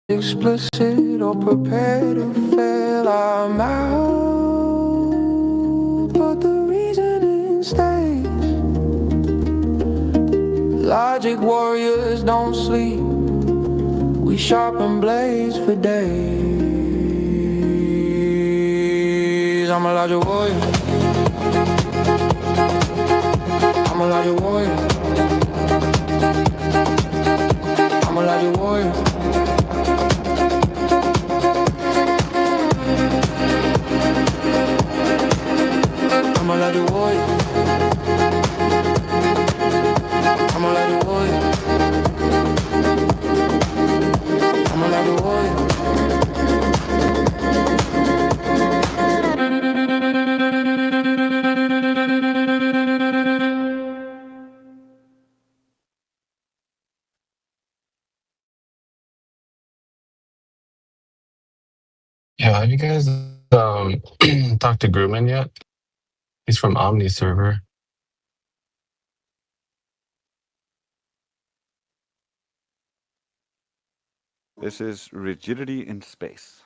explicit or prepare to fail our mouth, but the reasoning stays. Logic warriors don't sleep, we sharpen blades for days. I'm a logic warrior, I'm a logic warrior, I'm a logic warrior. I'm a logic warrior, I'm a logic warrior, I'm a logic warrior. Yeah, have you guys talked to Grumman yet? He's from Omni server. This is rigidity in space.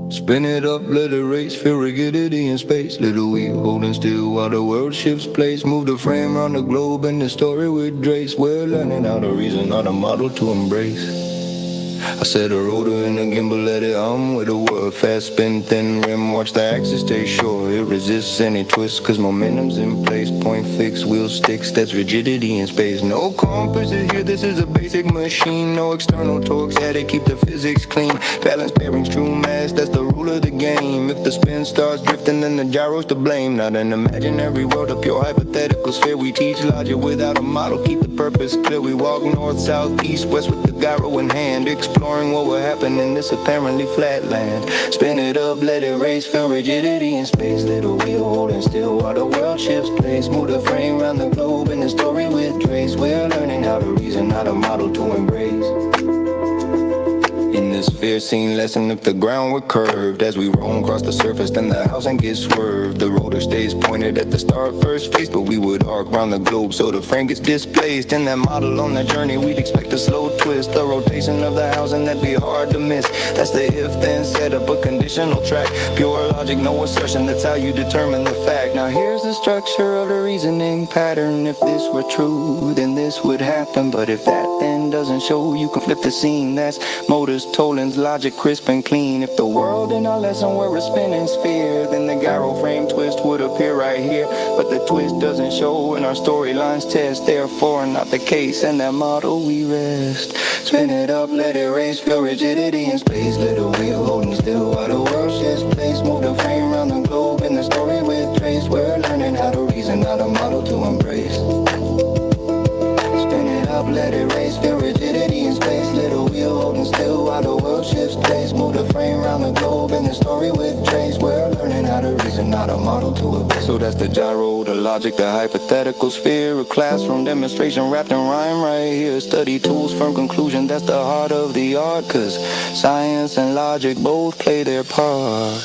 Spin it up, let it race, feel rigidity in space. Little wheel holding still while the world shifts place. Move the frame around the globe and the story with Drace. We're learning how to reason, not a model to embrace. I set a rotor in a gimbal, let it with a world fast spin, thin rim, watch the axis stay short. It resists any twist, cause momentum's in place. Point fixed, wheel sticks, that's rigidity in space. No compasses here, this is a basic machine. No external torques, yeah, they keep the physics clean. Balance bearings, true mass, that's the rule of the game. If the spin starts drifting, then the gyro's to blame. Not an imaginary world, a pure hypothetical sphere. We teach logic without a model, keep the purpose clear. We walk north, south, east, west with the gyro in hand, exploring what will happen in this apparently flat land. Spin it up, let it race, feel rigidity in space. Little wheel holding still while the world shifts place. Move the frame around the globe in the story with Drace. We're learning how to reason, not a model to embrace. In this fear scene lesson, if the ground were curved, as we roam across the surface, then the housing gets swerved. The rotor stays pointed at the star first face, but we would arc round the globe so the frame gets displaced. In that model on that journey, we'd expect a slow twist. The rotation of the housing, that'd be hard to miss. That's the if-then setup, a conditional track. Pure logic, no assertion, that's how you determine the fact. Now here's the structure of the reasoning pattern. If this were true, then this would happen. But if that then doesn't show, you can flip the scene. That's motors, Toland's logic crisp and clean. If the world in our lesson were a spinning sphere, then the gyro frame twist would appear right here. But the twist doesn't show and our storylines test, therefore not the case. And that model we rest. Spin it up, let it race, feel rigidity in space. Little wheel holding still while the world shifts place. Move the frame around the globe in the story with Drace. We're learning how to reason, not a model to embrace. Spin it up, let it race, feel rigidity in space. Little wheel holding still while the world shifts place. Move the frame around the globe in the story with Drace. We're learning how to reason, not a model to obey. So that's the gyro, the logic, the hypothetical sphere. A classroom demonstration wrapped in rhyme right here. Study tools, firm conclusion, that's the heart of the art. Cause science and logic both play their part.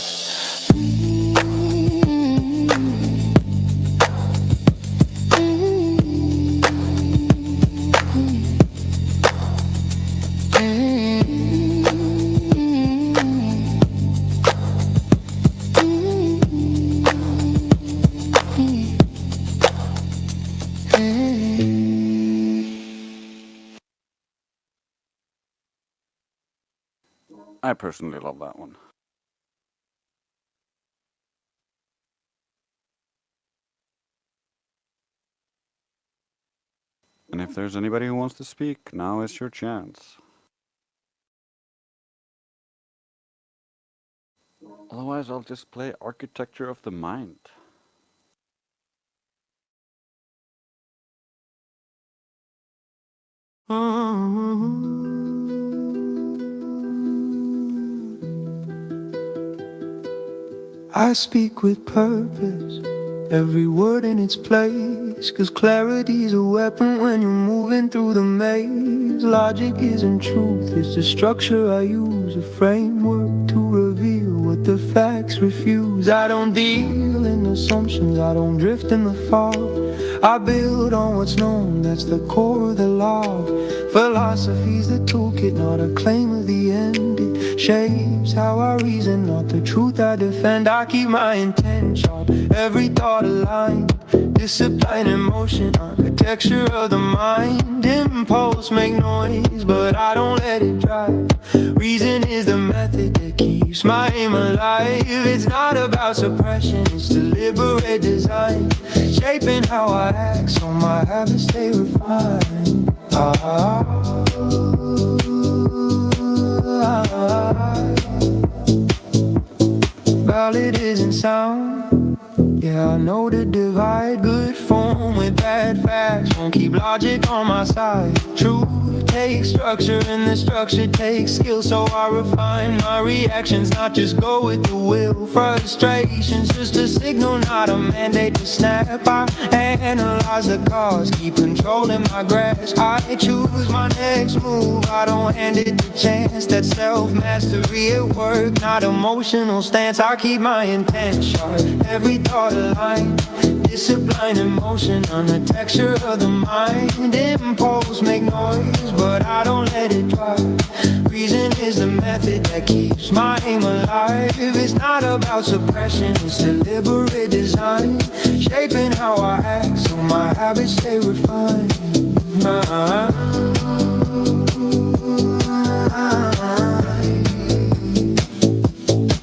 I personally love that one. And if there's anybody who wants to speak, now is your chance. Otherwise, I'll just play Architecture of the Mind. I speak with purpose, every word in its place. Cause clarity's a weapon when you're moving through the maze. Logic isn't truth, it's the structure I use, a framework to reveal what the facts refuse. I don't deal in assumptions, I don't drift in the fog. I build on what's known, that's the core of the log. Philosophy's the toolkit, not a claim of the end. It shapes how I reason, not the truth I defend. I keep my intent sharp, every thought aligned. Discipline and motion, architecture of the mind. Impulse make noise, but I don't let it drive. Reason is the method that keeps my aim alive. It's not about suppression, it's deliberate design. Shaping how I act so my habits stay refined. Ballad isn't sound. Yeah, I know the divide. Good form with bad facts won't keep logic on my side. Truth takes structure and the structure takes skill. So I refine my reactions, not just go with the will. Frustration's just a signal, not a mandate to snap. I analyze the cause, keep controlling my grasp. I choose my next move, I don't hand it to chance. That's self-mastery at work, not emotional stance. I keep my intent sharp, every thought aligned. Discipline and motion on the texture of the mind. Impulse make noise, but I don't let it drive. Reason is the method that keeps my aim alive. It's not about suppression, it's deliberate design. Shaping how I act so my habits stay refined.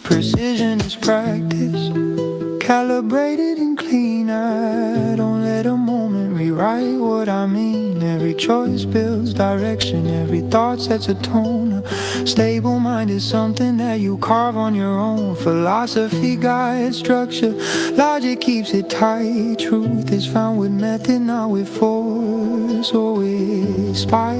Precision is practice, calibrated and clean. I don't let a moment rewrite what I mean. Every choice builds direction, every thought sets a tone. A stable mind is something that you carve on your own. Philosophy guides structure, logic keeps it tight. Truth is found with method, not with force or with spite.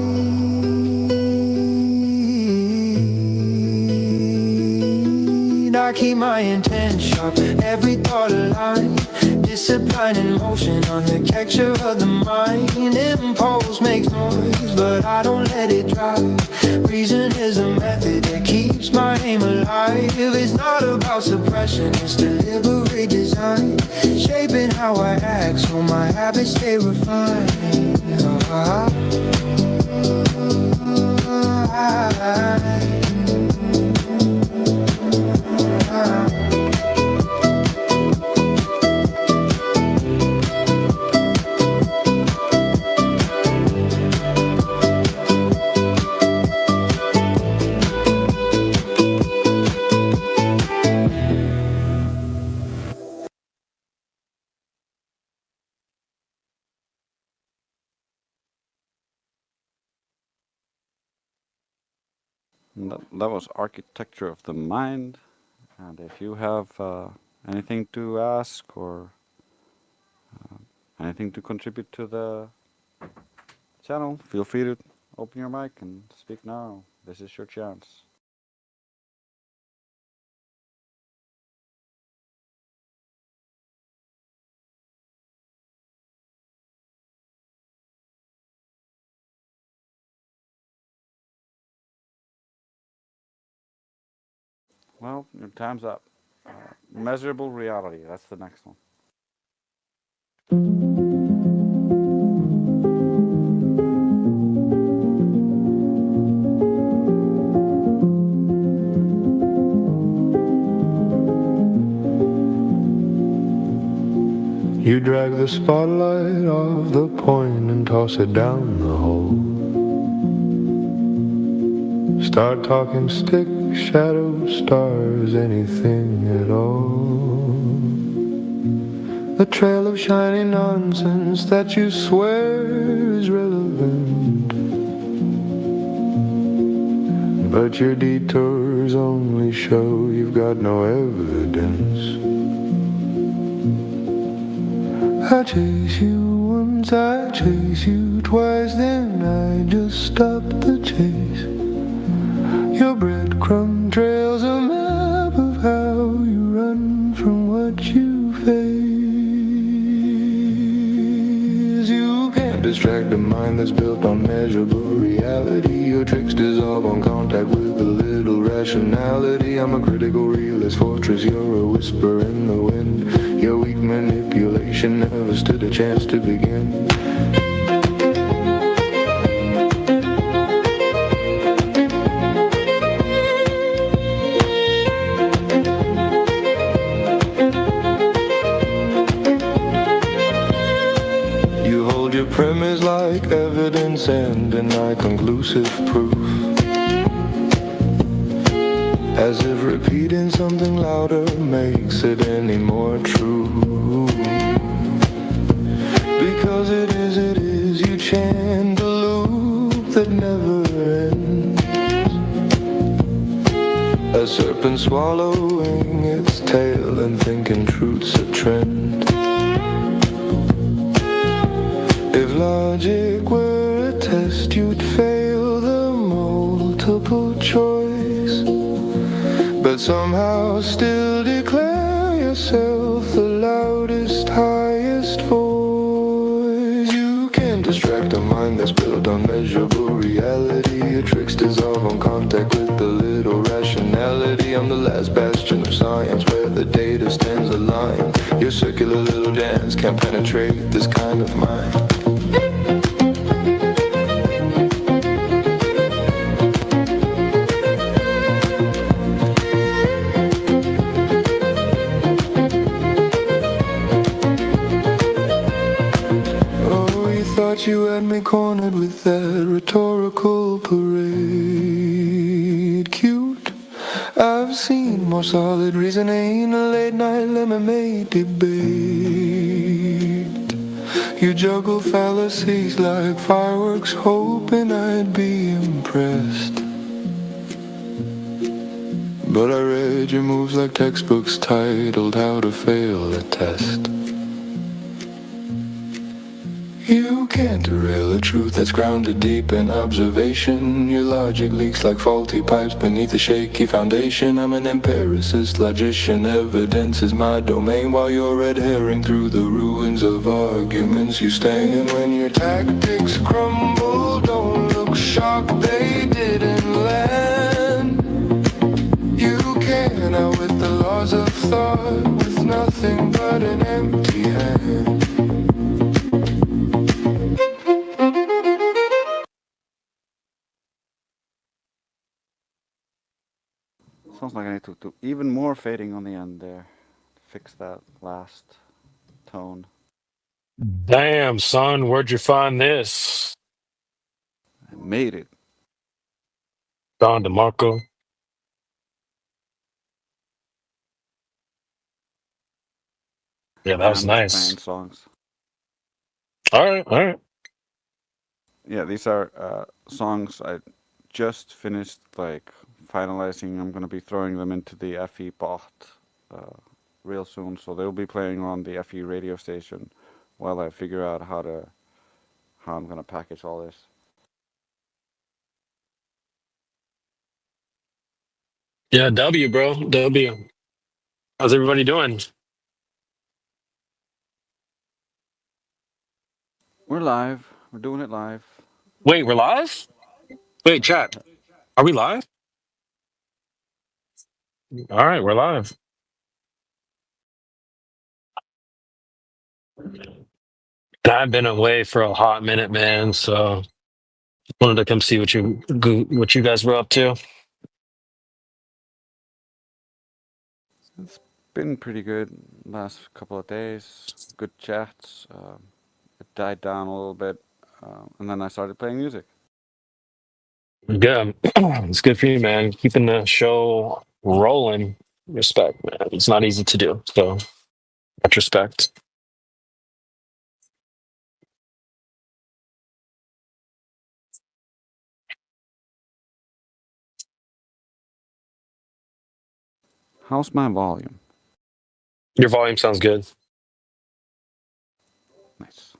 I keep my intent sharp, every thought aligned. Discipline and motion on the texture of the mind. Impulse makes noise, but I don't let it drive. Reason is a method that keeps my aim alive. It's not about suppression, it's deliberate design. Shaping how I act so my habits stay refined. That was Architecture of the Mind. And if you have anything to ask or anything to contribute to the channel, feel free to open your mic and speak now. This is your chance. Well, your time's up. Measurable reality, that's the next one. You drag the spotlight off the point and toss it down the hole. Start talking stick, shadows, stars, anything at all. A trail of shiny nonsense that you swear is relevant, but your detours only show you've got no evidence. I chase you once, I chase you twice, then I just stop the chase. Your breadcrumb trail's a map of how you run from what you face. can't distract a mind that's built on measurable reality. Your tricks dissolve on contact with a little rationality. I'm a critical realist fortress, you're a whisper in the wind. Your weak manipulation never stood a chance to begin. Your premise like evidence and deny conclusive proof, as if repeating something louder makes it any more true. Because it is, you chant a loop that never ends, a serpent swallowing its tail and thinking truth's a trend. If logic were a test, you'd fail the multiple choice, but somehow still declare yourself the loudest, highest voice. You can't distract a mind that's built on measurable reality. Your tricks dissolve on contact with a little rationality. I'm the last bastion of science where the data stands aligned. Your circular little dance can't penetrate this kind of mind. You had me cornered with that rhetorical parade. Cute, I've seen more solid reasoning, a late night lemonade debate. You juggle fallacies like fireworks, hoping I'd be impressed. But I read your moves like textbooks titled How to Fail a Test. You can't derail a truth that's grounded deep in observation. Your logic leaks like faulty pipes beneath a shaky foundation. I'm an empiricist logician, evidence is my domain. While you're red herring through the ruins of arguments you stand. When your tactics crumble, don't look shocked they didn't land. You can't outwit the laws of thought with nothing but an empty hand. Sounds like I need to do even more fading on the end there to fix that last tone. Damn, son, where'd you find this? I made it. Don DeMarco. Yeah, that Yeah, was I'm just playing nice. songs. All right, all right. Yeah, these are songs I just finished like finalizing. I'm gonna be throwing them into the FE bot uh, real soon, so they'll be playing on the FE radio station while I figure out how I'm gonna package all this. Yeah, W, bro. W. How's everybody doing? We're live. We're doing it live. Wait, we're live? Wait, chat. Are we live? All right, we're live. I've been away for a hot minute, man. So wanted to come see what you guys were up to. It's been pretty good last couple of days. Good chats. It died down a little bit, and then I started playing music. Good. It's good for you, man. Keeping the show rolling. Respect, man. It's not easy to do. So much respect. How's my volume? Your volume sounds good. Nice.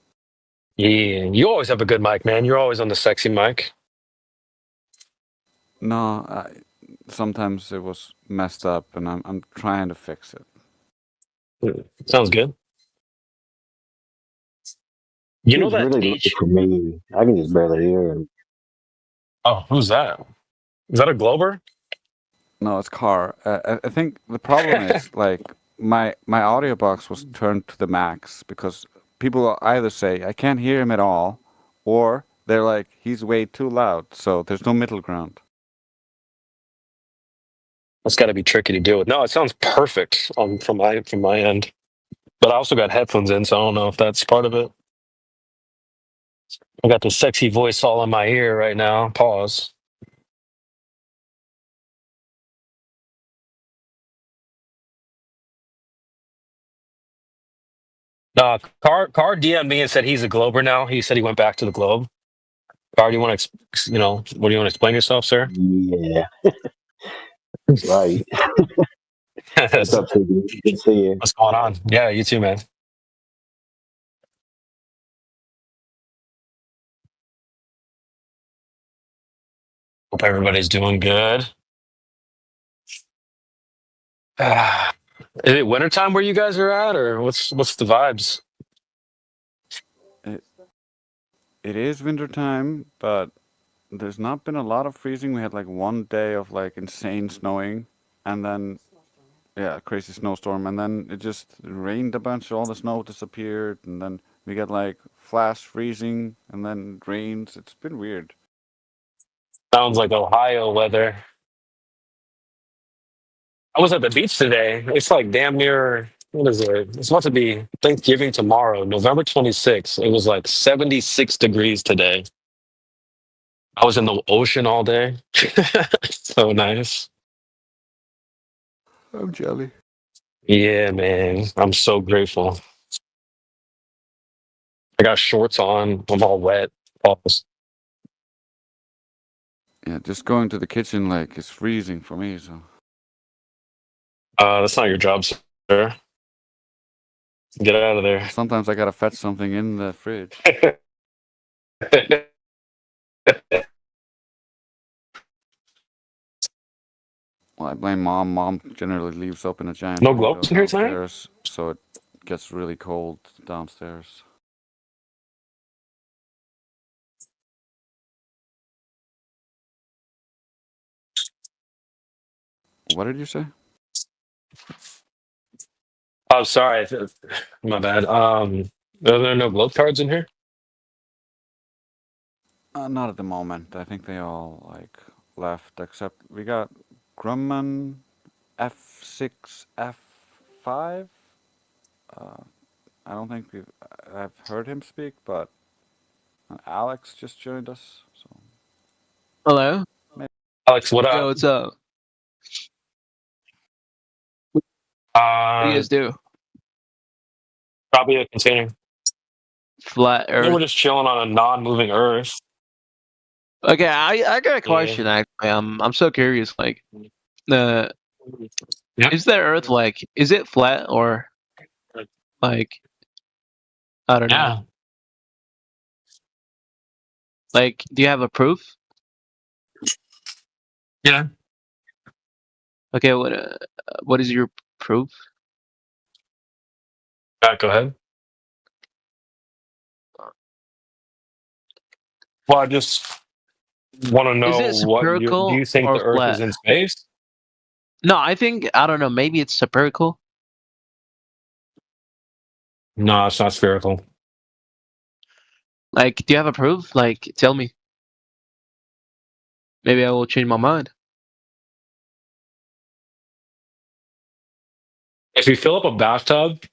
Yeah, you always have a good mic, man. You're always on the sexy mic. No, sometimes it was messed up, and I'm trying to fix it. Sounds good. You know He's that really low H. for me. I can just barely hear him. Oh, who's that? Is that a Glober? No, it's car. I think the problem is like my audio box was turned to the max because people either say I can't hear him at all, or they're like he's way too loud. So there's no middle ground. That's got to be tricky to deal with. No, it sounds perfect from my end. But I also got headphones in, so I don't know if that's part of it. I got the sexy voice all in my ear right now. Pause. Car DM'd me and said he's a Glober now. He said he went back to the Globe. Car, do you want to, what do you want to explain yourself, sir? Yeah, right. What's What's up, CB? Good to see you. going on? Yeah, you too, man. Hope everybody's doing good. Is it wintertime where you guys are at, or what's the vibes? It is winter time, but there's not been a lot of freezing. We had like one day of like insane snowing, and then yeah, crazy snowstorm, and then it just rained a bunch. All the snow disappeared, and then we got like flash freezing, and then it rains. It's been weird. Sounds like Ohio weather. I was at the beach today. It's like damn near, what is it? It's about to be Thanksgiving tomorrow, November 26th. It was like 76 degrees today. I was in the ocean all day. So nice. I'm jelly. Yeah, man. I'm so grateful. I got shorts on. I'm all wet. Pause. Yeah, just going to the kitchen like it's freezing for me. So That's not your job, sir. Get out of there. sometimes I gotta fetch something in the fridge. Well, I blame mom. Mom generally leaves open a giant No window globes in here tonight? downstairs, so it gets really cold downstairs. What did you say? Oh, sorry. My bad. Are there no globe cards in here? Not at the moment. I think they all like left except we got Grumman, F6, F5. I don't think I've heard him speak, but Alex just joined us. So Hello? maybe. Alex, what Yo, up? what's up? What do you Uh, guys do? probably a container. Flat Yeah, we're Earth. just chilling on a non-moving Earth. Okay, I got a Yeah. question actually. I'm so curious. Like, uh, Yeah. is the Earth like, is it flat or like, I don't know. Yeah. Like, do you have a proof? Yeah. Okay, what is your proof? Go ahead. Well, I just want to Is know it what do spherical you think or the Earth is flat? in space? No, I don't know. Maybe it's spherical. No, it's not spherical. Like, do you have a proof? Like, tell me. Maybe I will change my mind. If you fill up a bathtub,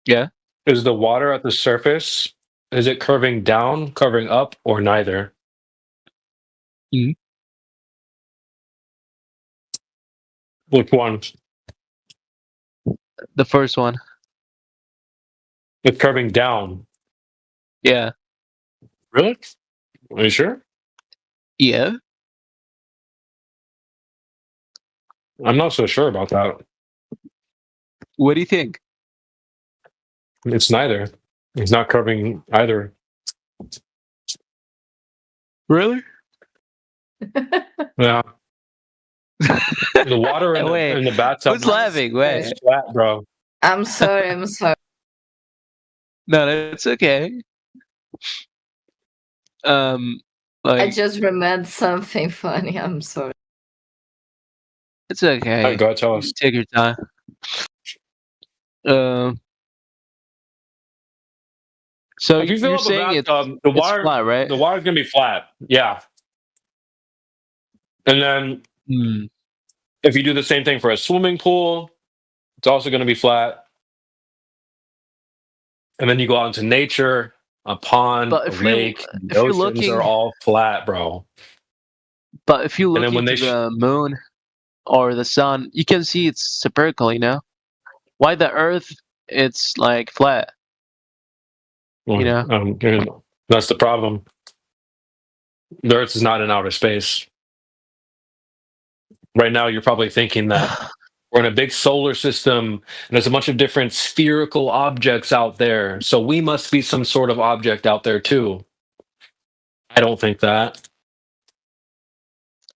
Yeah. is the water at the surface, is it curving down, curving up, or neither? Mhm. Which one? The first one. It's curving down. Yeah. Really? Are you sure? Yeah. I'm not so sure about that. What do you think? It's neither. It's not curving either. Really? Yeah. The water in Wait, the bathtub who's laughing? Wait. is flat, bro. I'm sorry. No, that's okay. Um, I like just remembered something funny. I'm sorry. it's okay. Go ahead, tell us. Take your time. Um, so If you fill you're up a saying bathtub, it's flat, right? the water's gonna be flat. Yeah. And then Hmm. if you do the same thing for a swimming pool, it's also gonna be flat. And then you go out into nature, a pond, But a lake, the if you're oceans are looking, all flat, bro. but if you And look then when into the moon or the sun, you can see it's spherical. You know why the Earth? It's like flat. You know. that's the problem. The Earth is not in outer space. Right now, you're probably thinking that we're in a big solar system and there's a bunch of different spherical objects out there. So we must be some sort of object out there too. I don't think that.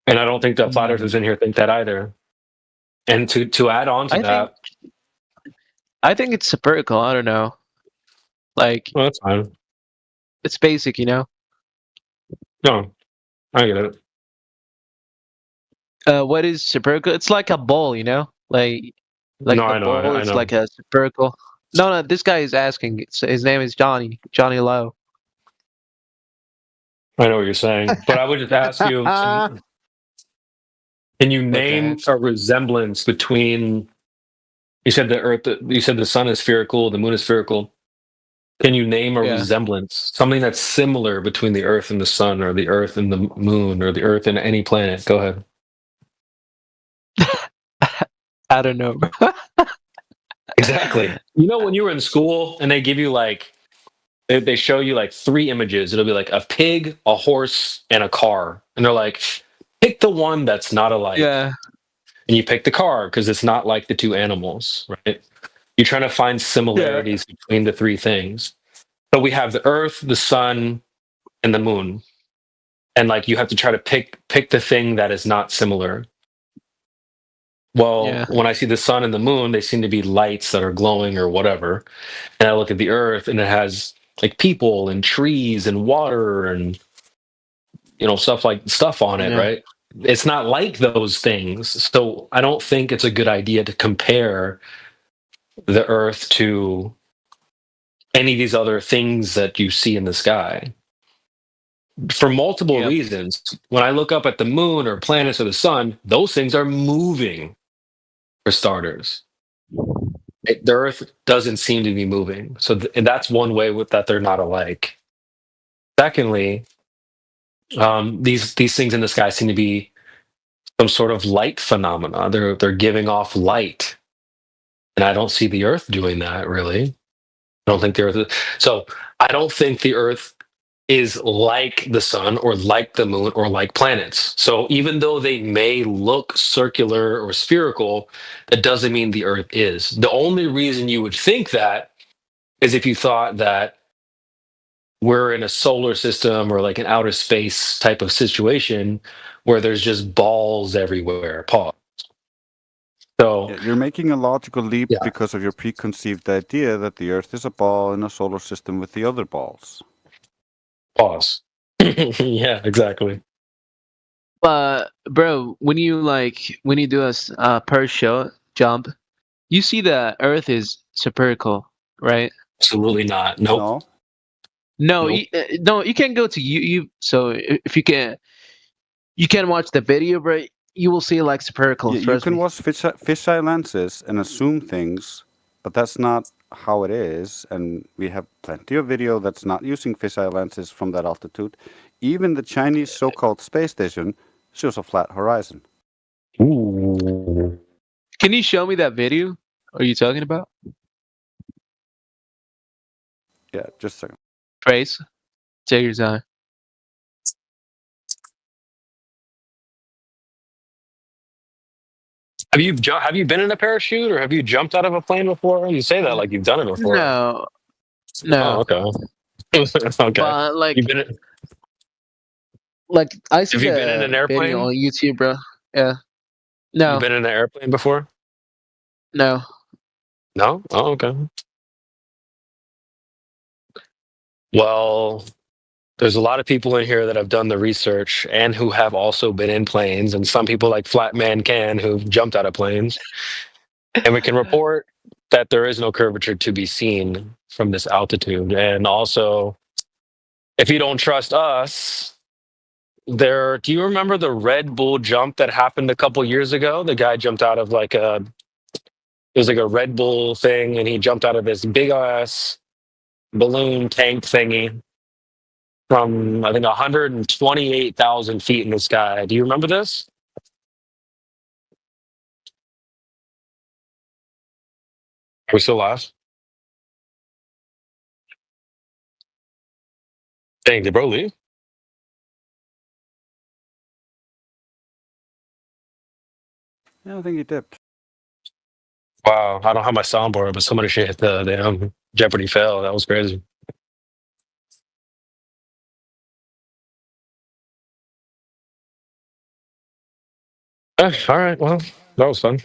And I don't think the flat earthers in here think that either. And to add on to I think that, I think it's spherical. I don't know. Like well, that's fine. it's basic. You know. No, I get it. What is spherical? It's like a ball. You know. Like No, the I know, ball I is know. like a spherical. No, no. This guy is asking. His name is Johnny. Johnny Lowe. I know what you're saying. But I would just ask you, can you Okay. name a resemblance between you said the earth you said the sun is spherical, the moon is spherical. Can you name a Yeah. resemblance, something that's similar between the Earth and the Sun, or the Earth and the Moon, or the Earth and any planet? Go ahead. I don't know. Exactly. You know, when you were in school and they give you like, they show you like three images, it'll be like a pig, a horse, and a car. And they're like, pick the one that's not alike. Yeah. And you pick the car because it's not like the two animals, right? You're trying to find Yeah. similarities between the three things. So we have the Earth, the Sun, and the Moon. And like you have to try to pick the thing that is not similar. Well, Yeah. when I see the sun and the moon, they seem to be lights that are glowing or whatever. And I look at the earth and it has like people and trees and water and stuff on it, Yeah. right? It's not like those things. So I don't think it's a good idea to compare the earth to any of these other things that you see in the sky for multiple Yep. reasons. When I look up at the moon or planets or the sun, those things are moving for starters. The Earth doesn't seem to be moving, so and that's one way that they're not alike. Secondly, these things in the sky seem to be some sort of light phenomena. They're giving off light, and I don't see the Earth doing that really. I don't think the Earth. So I don't think the Earth is like the sun or like the moon or like planets. So even though they may look circular or spherical, that doesn't mean the Earth is. The only reason you would think that is if you thought that we're in a solar system or like an outer space type of situation where there's just balls everywhere. Pause. So, Yeah, you're making a logical leap yeah, because of your preconceived idea that the Earth is a ball in a solar system with the other balls. pause. Yeah, exactly. But bro, when you do a per show jump, you see the Earth is spherical, right? Absolutely not. Nope. No? No, Nope. no, you can go to YouTube. So if you can watch the video, bro. You will see like spherical. Yeah, you Trust can me. watch fisheye lenses and assume things, but that's not how it is. And we have plenty of video that's not using fisheye lenses from that altitude. Even the Chinese so-called space station shows a flat horizon. Ooh. Can you show me that video? Are you talking about Yeah, just a second. Trace? Take your time. Have you been in a parachute or have you jumped out of a plane before? You say that like you've done it before. No, Oh, no. okay. Okay. But You've been like I see have you been in the an video airplane? on YouTube, bro. Yeah. You've No, been in an airplane before? no. No? Oh, okay. Well, there's a lot of people in here that have done the research and who have also been in planes, and some people like Flatman Can who've jumped out of planes. And we can report that there is no curvature to be seen from this altitude. And also, if you don't trust us, do you remember the Red Bull jump that happened a couple years ago? The guy jumped out of it was like a Red Bull thing, and he jumped out of this big ass balloon tank thingy from I think 128,000 feet in the sky. Do you remember this? Are we still live? Dang, did bro leave? Yeah, I think he dipped. Wow, I don't have my soundboard, but somebody should hit the damn Jeopardy fail. That was crazy. All right, well, that was fun.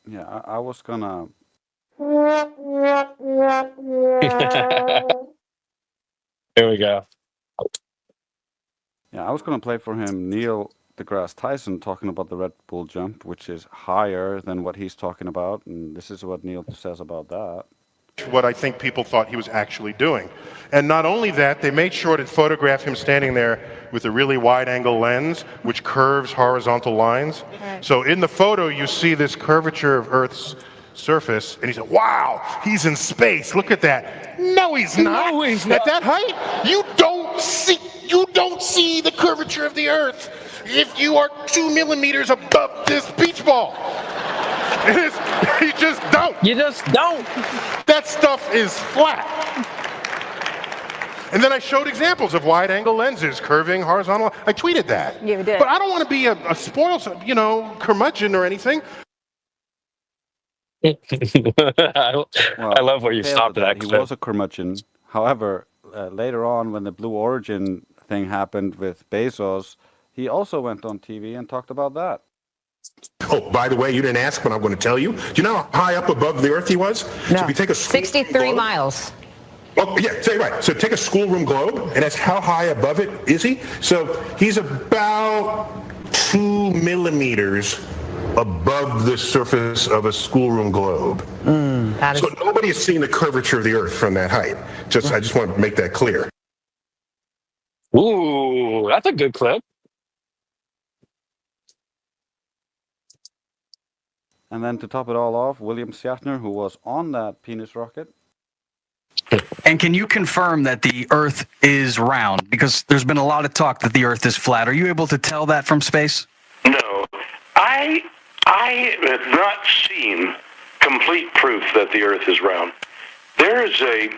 Yeah, I was gonna. Here we go. Yeah, I was gonna play for him Neil deGrasse Tyson talking about the Red Bull jump, which is higher than what he's talking about, and this is what Neil says about that. What I think people thought he was actually doing. And not only that, they made sure to photograph him standing there with a really wide-angle lens, which curves horizontal lines. So in the photo, you see this curvature of Earth's surface, and he said, wow, he's in space, look at that. No, he's not. No, he's not. At that height, you don't see the curvature of the Earth if you are 2 millimeters above this beach ball. You just don't. You just don't. That stuff is flat. And then I showed examples of wide-angle lenses curving horizontal. I tweeted that. You did. But I don't want to be a spoiled, curmudgeon or anything. I love where you stopped that. He was a curmudgeon. However, later on, when the Blue Origin thing happened with Bezos, he also went on TV and talked about that. Oh, by the way, you didn't ask, but I'm going to tell you. Do you know how high up above the Earth he was? No. So if you take a 63 miles. Oh, yeah, say right. So take a schoolroom globe, and that's how high above it is he? So he's about 2 millimeters above the surface of a schoolroom globe. So nobody has seen the curvature of the Earth from that height. I just want to make that clear. Ooh, that's a good clip. And then to top it all off, William Shatner, who was on that penis rocket. And can you confirm that the Earth is round? Because there's been a lot of talk that the Earth is flat. Are you able to tell that from space? No. I have not seen complete proof that the Earth is round. There is a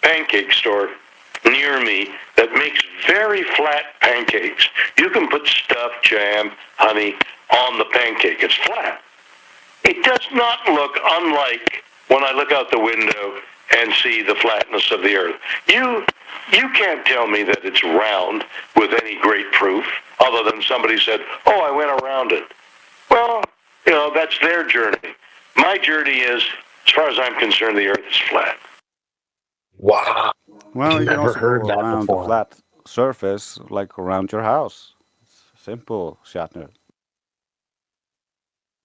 pancake store near me that makes very flat pancakes. You can put stuff, jam, honey on the pancake. It's flat. It does not look unlike when I look out the window and see the flatness of the Earth. You can't tell me that it's round with any great proof, other than somebody said, oh, I went around it. Well, that's their journey. My journey is, as far as I'm concerned, the Earth is flat. Wow. Well, you can Never also heard go that around before. a flat surface, like around your house. It's simple, Shatner.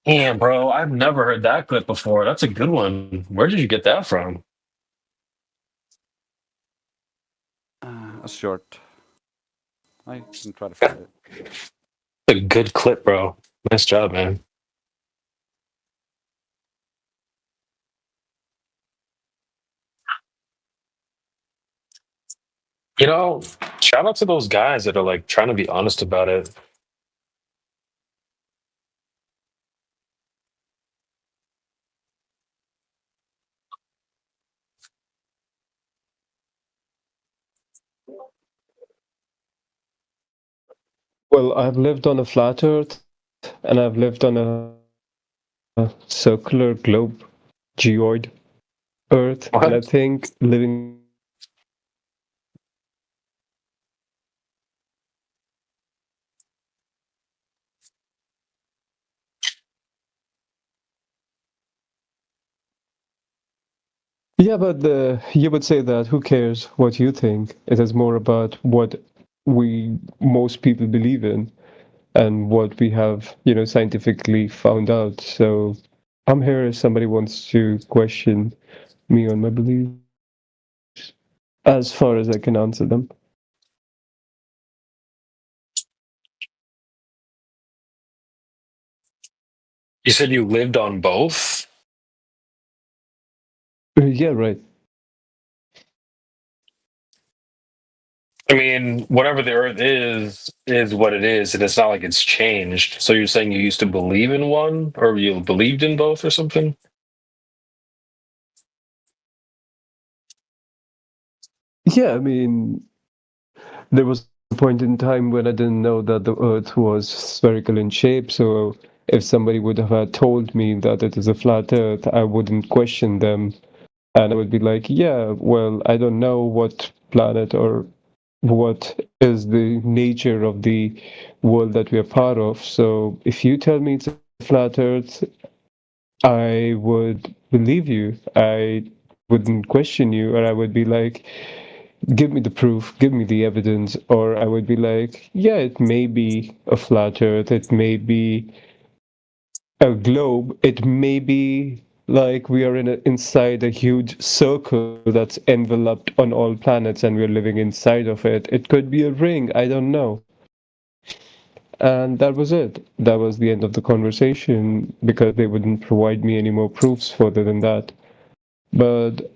Damn, bro, I've never heard that clip before. That's a good one. Where did you get that from? A short. I can try to find it. A good clip, bro. Nice job, man. Shout out to those guys that are like trying to be honest about it. Well, I've lived on a flat Earth, and I've lived on a circular globe, geoid Earth, and I think living Yeah, but you would say that who cares what you think? It is more about what most people believe in and what we have, scientifically found out. So I'm here if somebody wants to question me on my beliefs, as far as I can answer them. You said you lived on both? Yeah, right. I mean, whatever the Earth is what it is, and it's not like it's changed. So you're saying you used to believe in one, or you believed in both, or something? Yeah, I mean, there was a point in time when I didn't know that the Earth was spherical in shape, so if somebody would have had told me that it is a flat Earth, I wouldn't question them. And I would be like, yeah, well, I don't know what planet or what is the nature of the world that we are part of. So if you tell me it's a flat Earth, I would believe you. I wouldn't question you, or I would be like, give me the proof, give me the evidence, or I would be like, yeah, it may be a flat Earth, it may be a globe, it may be like we are inside a huge circle that's enveloped on all planets and we're living inside of it. It could be a ring, I don't know. And that was it. That was the end of the conversation because they wouldn't provide me any more proofs further than that. But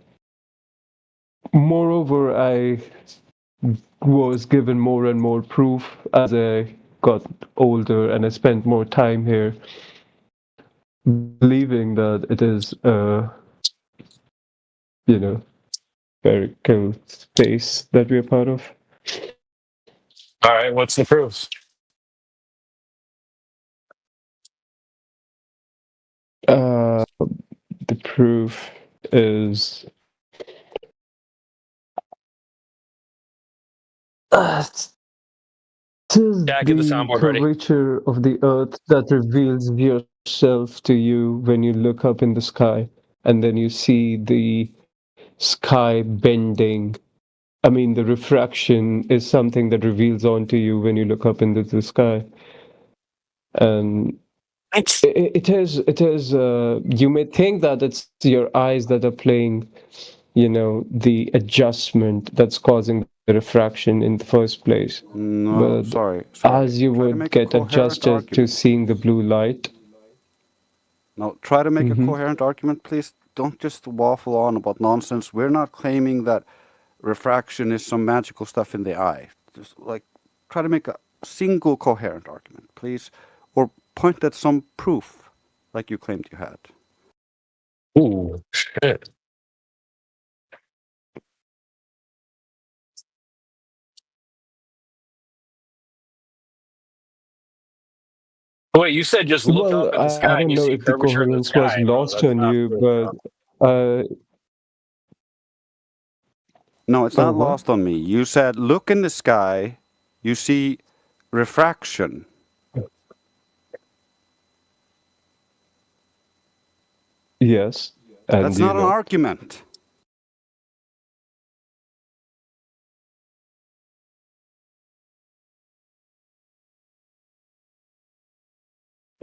moreover, I was given more and more proof as I got older and I spent more time here, believing that it is you know, spherical space that we're part of. All right, what's the proof? The proof is it is Yeah, get the the soundboard ready. curvature of the earth that reveals yourself to you when you look up in the sky and then you see the sky bending. I mean, the refraction is something that reveals onto you when you look up into the sky. And it is you may think that it's your eyes that are playing, the adjustment that's causing the refraction in the first place. No, But sorry. as you Try to would make a get coherent adjusted to argument. seeing the blue light. No, try to make a Hmm. coherent argument, please. Don't just waffle on about nonsense. We're not claiming that refraction is some magical stuff in the eye. Just try to make a single coherent argument, please, or point at some proof, like you claimed you had. Ooh, shit. Wait, you said just look Well, up in the I sky and don't you know see if the curvature in the coherence was sky, bro. lost That's on not you, proof, but bro. No, it's oh, not what? lost on me. You said, look in the sky, you see refraction. Yes, and That's not an argument.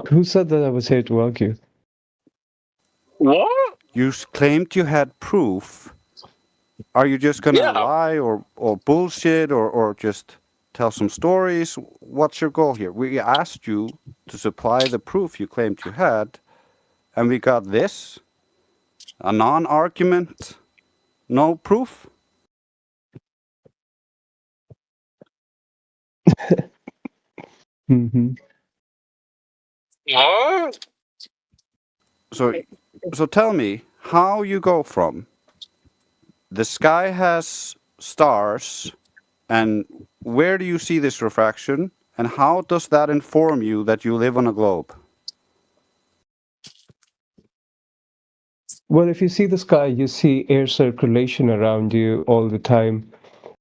who said that I was here to argue? What? You claimed you had proof. Are you just going to Yeah. lie or bullshit or just tell some stories? What's your goal here? We asked you to supply the proof you claimed you had, and we got this? A non-argument? No proof? Hmm. What? So tell me how you go from the sky has stars, and where do you see this refraction, and how does that inform you that you live on a globe? Well, if you see the sky, you see air circulation around you all the time,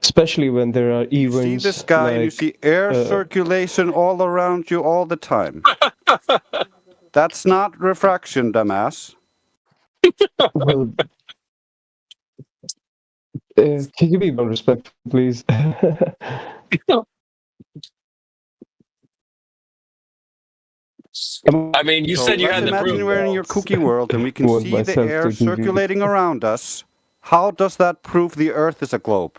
especially when there are You see the events sky and you like, see air circulation all around you all the time. That's not refraction, dumbass. well, Can you be more respectful, please? I mean, you So said you let's had the imagine proof, we're in though. your cookie world and we can want see the myself air to give you the circulating around us. How does that prove the Earth is a globe?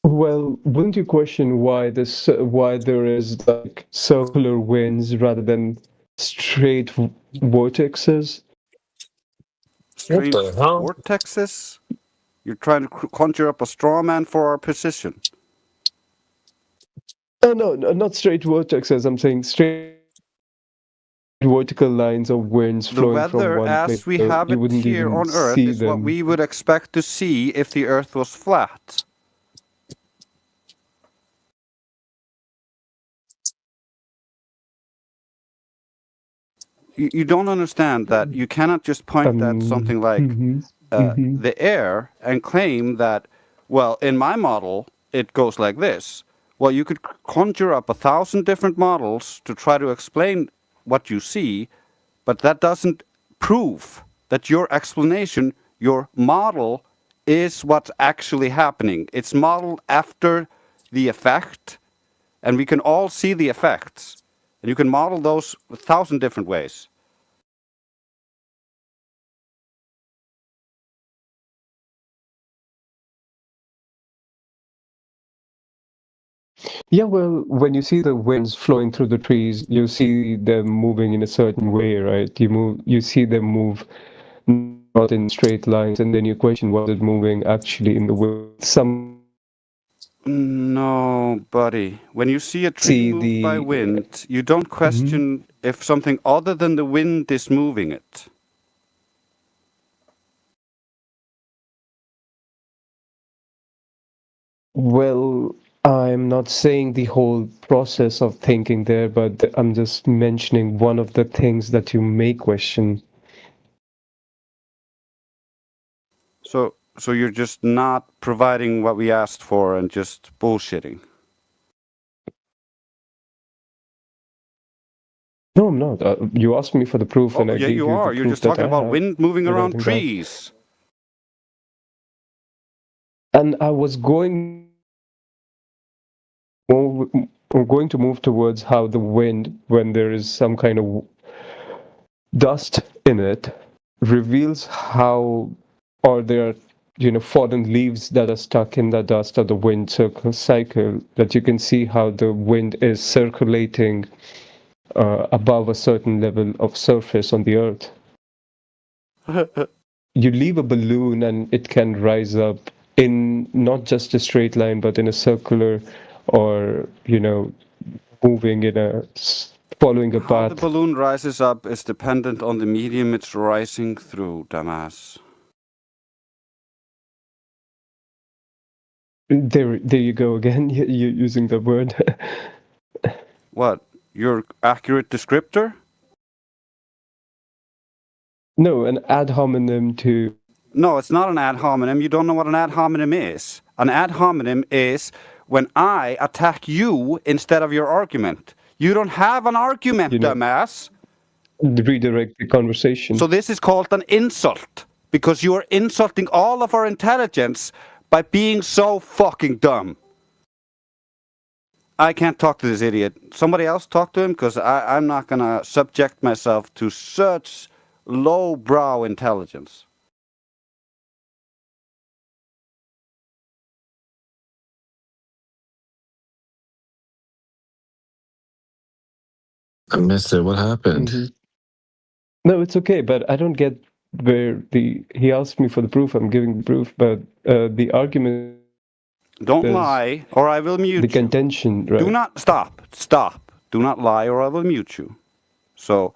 Well, wouldn't you question why there is like circular winds rather than straight vortexes? What Strange the hell? vortexes? You're trying to conjure up a straw man for our position. Oh no, not straight vortexes. I'm saying straight vertical lines of winds The flowing from weather one place, as we so have you it wouldn't here even on Earth see is what them. we would expect to see if the Earth was flat. You don't understand that you cannot just point at something like the air and claim that, well, in my model, it goes like this. Well, you could conjure up 1,000 different models to try to explain what you see, but that doesn't prove that your explanation, your model, is what's actually happening. It's modeled after the effect, and we can all see the effects. And you can model those 1,000 different ways. Yeah, well, when you see the winds flowing through the trees, you see them moving in a certain way, right? You see them move not in straight lines, and then you question was it moving actually in the wind. Some No, buddy. When you see a tree see moved by the wind, you don't question if something other than the wind is moving it. well, I'm not saying the whole process of thinking there, but I'm just mentioning one of the things that you may question. So you're just not providing what we asked for and just bullshitting. No, I'm not. You asked me for the proof, and Oh, I yeah, gave you you the are. You're proof just that talking I about have wind moving around regarding that. trees. And I was going to move towards how the wind, when there is some kind of dust in it, reveals how, or there are, fallen leaves that are stuck in the dust of the wind cycle, that you can see how the wind is circulating above a certain level of surface on the earth. You leave a balloon and it can rise up in not just a straight line, but in a circular or, moving in following a How the path. balloon rises up is dependent on the medium it's rising through, dumbass. There you go again. You're using the word. What? Your accurate descriptor? No, an ad hominem to. No, it's not an ad hominem. You don't know what an ad hominem is. An ad hominem is when I attack you instead of your argument. You don't have an argument, dumbass. Redirect the conversation. So this is called an insult because you are insulting all of our intelligence by being so fucking dumb. I can't talk to this idiot. Somebody else talk to him because I'm not going to subject myself to such lowbrow intelligence. I missed it. What happened? No, it's okay, but I don't get where he asked me for the proof. I'm giving the proof, but the argument. Don't lie, or I will mute you. The contention, right? Do not stop. Do not lie, or I will mute you. So,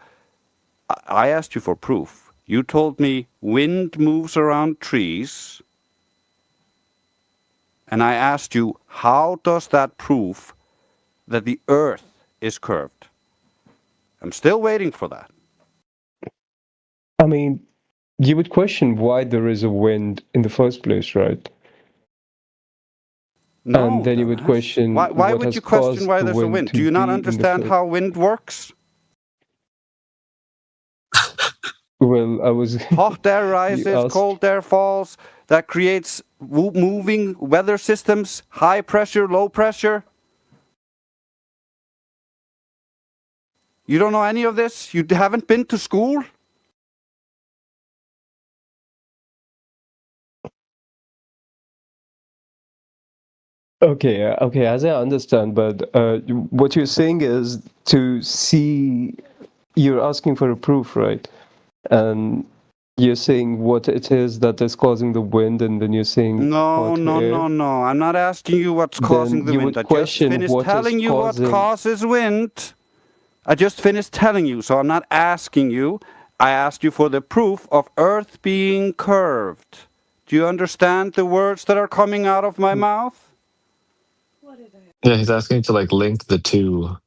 I asked you for proof. You told me wind moves around trees, and I asked you, how does that prove that the Earth is curved? I'm still waiting for that. I mean, you would question why there is a wind in the first place, right? No, and then you would question why what would has you question caused why the there's a wind wind? to Do you not be in the understand first. how wind works? Well, I was. Hot air You rises, asked. cold air falls. That creates moving weather systems, high pressure, low pressure. You don't know any of this? You haven't been to school? Okay, okay, as I understand, but what you're saying is to see, you're asking for a proof, right? And you're saying what it is that is causing the wind, and then you're saying No, hot no, air. no, no. I'm not asking you what's causing Then the you wind. would I just question finished what is telling you what causing. causes wind. I just finished telling you, so I'm not asking you. I asked you for the proof of Earth being curved. Do you understand the words that are coming out of my mouth? Yeah, he's asking to like link the two.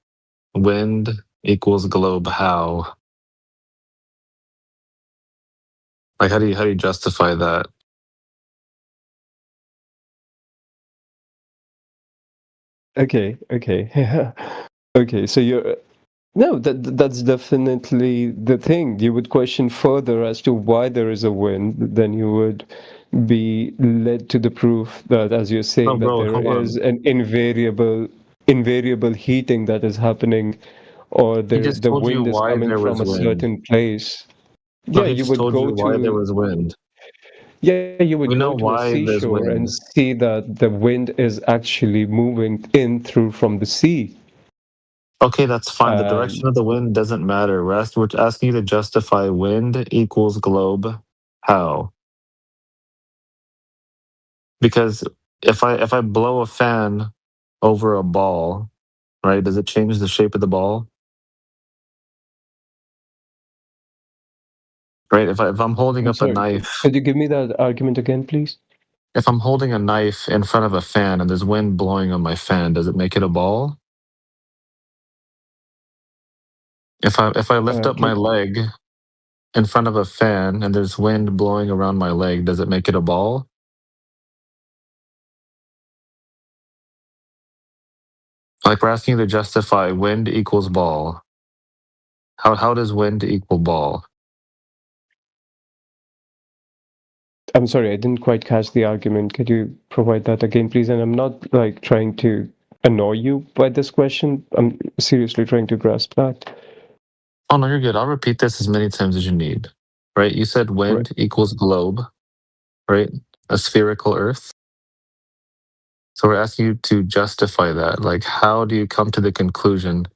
Wind equals globe how? Like how do you justify that? Okay, okay. Okay, so you're no, that's definitely the thing. You would question further as to why there is a wind, then you would be led to the proof that, as you're Oh saying, that bro, there come is on. an invariable heating that is happening, or He just the told you wind is why coming there from was a wind. certain place. No, Yeah, he you just would told go you why there to was wind. yeah, you We would know go to a why there's seashore and wind. see that the wind is actually moving in through from the sea. Okay, that's fine. The And direction of the wind doesn't matter. We're asking you to justify wind equals globe how? Because if I blow a fan over a ball, right, does it change the shape of the ball? Right? If I'm holding I'm up a sorry, knife, could you give me that argument again, please? if I'm holding a knife in front of a fan and there's wind blowing on my fan, does it make it a ball? If I lift up my Can leg in front of a fan and there's wind blowing around my leg, does it make it a ball? Like we're asking you to justify wind equals ball. How does wind equal ball? I'm sorry, I didn't quite catch the argument. Could you provide that again, please? And I'm not like trying to annoy you by this question. I'm seriously trying to grasp that. Oh no, you're good. I'll repeat this as many times as you need. Right? You said Right. wind equals globe, right? A spherical earth. So we're asking you to justify that. Like how do you come to the conclusion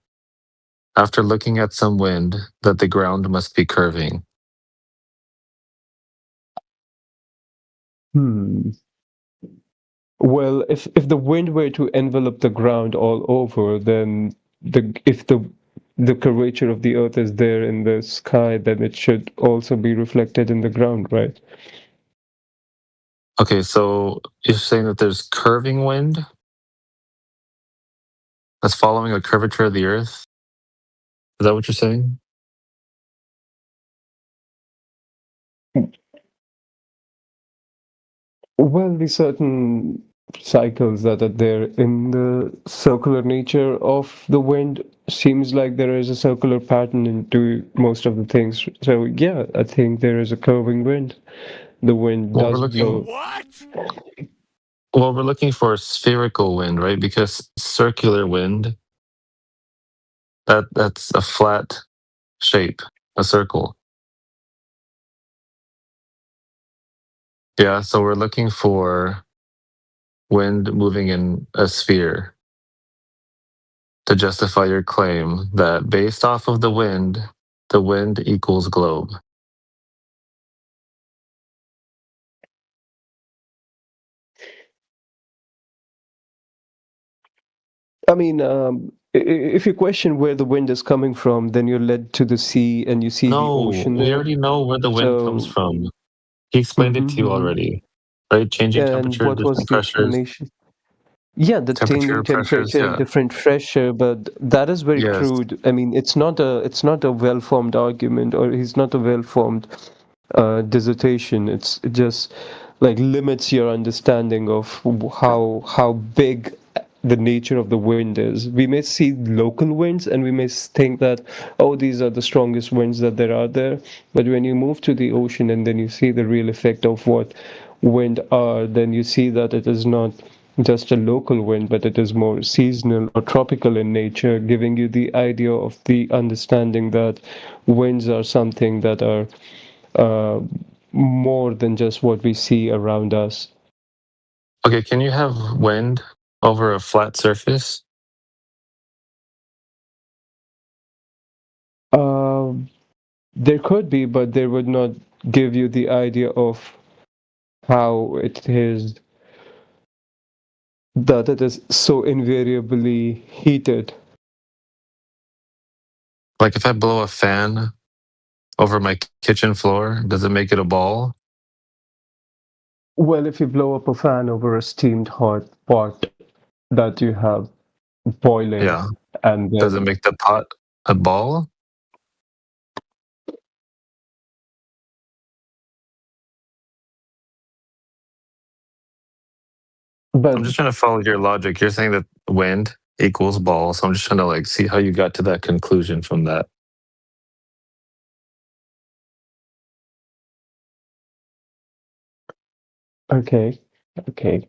after looking at some wind that the ground must be curving? Hmm. Well, if the wind were to envelop the ground all over, then if the curvature of the earth is there in the sky, then it should also be reflected in the ground, right? Okay, so you're saying that there's curving wind that's following a curvature of the earth? Is that what you're saying? Well, the certain cycles that are there in the circular nature of the wind seems like there is a circular pattern into most of the things. So yeah, I think there is a curving wind. The wind Well, we're does looking blow. well, we're looking for spherical wind, right? Because circular wind, that's a flat shape, a circle. Yeah, so we're looking for wind moving in a sphere to justify your claim that based off of the wind equals globe. I mean, if you question where the wind is coming from, then you're led to the sea and you see the No, ocean we there. already know where the wind comes So, from. He explained it to you mhm. already, right? Changing And temperature, what was different the pressures, explanation? Yeah, the changing pressures. temperature and Yeah. different pressure, but that is very Yes. crude. I mean, it's not a well-formed argument, or it's not a well-formed dissertation. It just like limits your understanding of how big the nature of the wind is. We may see local winds and we may think that, oh, these are the strongest winds that there are there. But when you move to the ocean and then you see the real effect of what wind are, then you see that it is not just a local wind, but it is more seasonal or tropical in nature, giving you the idea of the understanding that winds are something that are uh, more than just what we see around us. Okay, can you have wind over a flat surface? Um, there could be, but they would not give you the idea of how it is that it is so invariably heated. Like if I blow a fan over my kitchen floor, does it make it a ball? Well, if you blow up a fan over a steamed hot pot that you have boiling, Yeah. and Does it then make the pot a ball? but I'm just trying to follow your logic. You're saying that wind equals ball, so I'm just trying to like see how you got to that conclusion from that. okay, okay.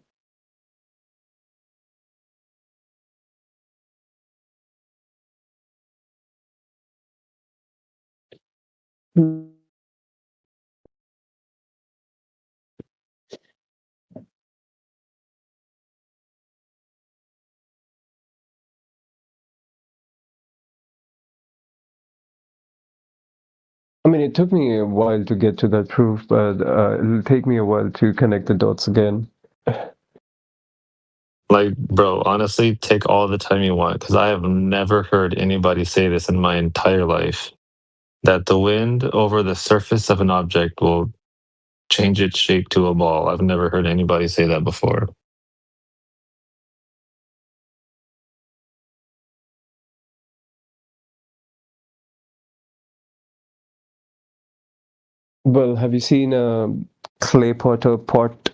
I mean, it took me a while to get to that proof, but it'll take me a while to connect the dots again. Like, bro, honestly, take all the time you want because I have never heard anybody say this in my entire life that the wind over the surface of an object will change its shape to a ball. I've never heard anybody say that before. Well, have you seen a clay potter pot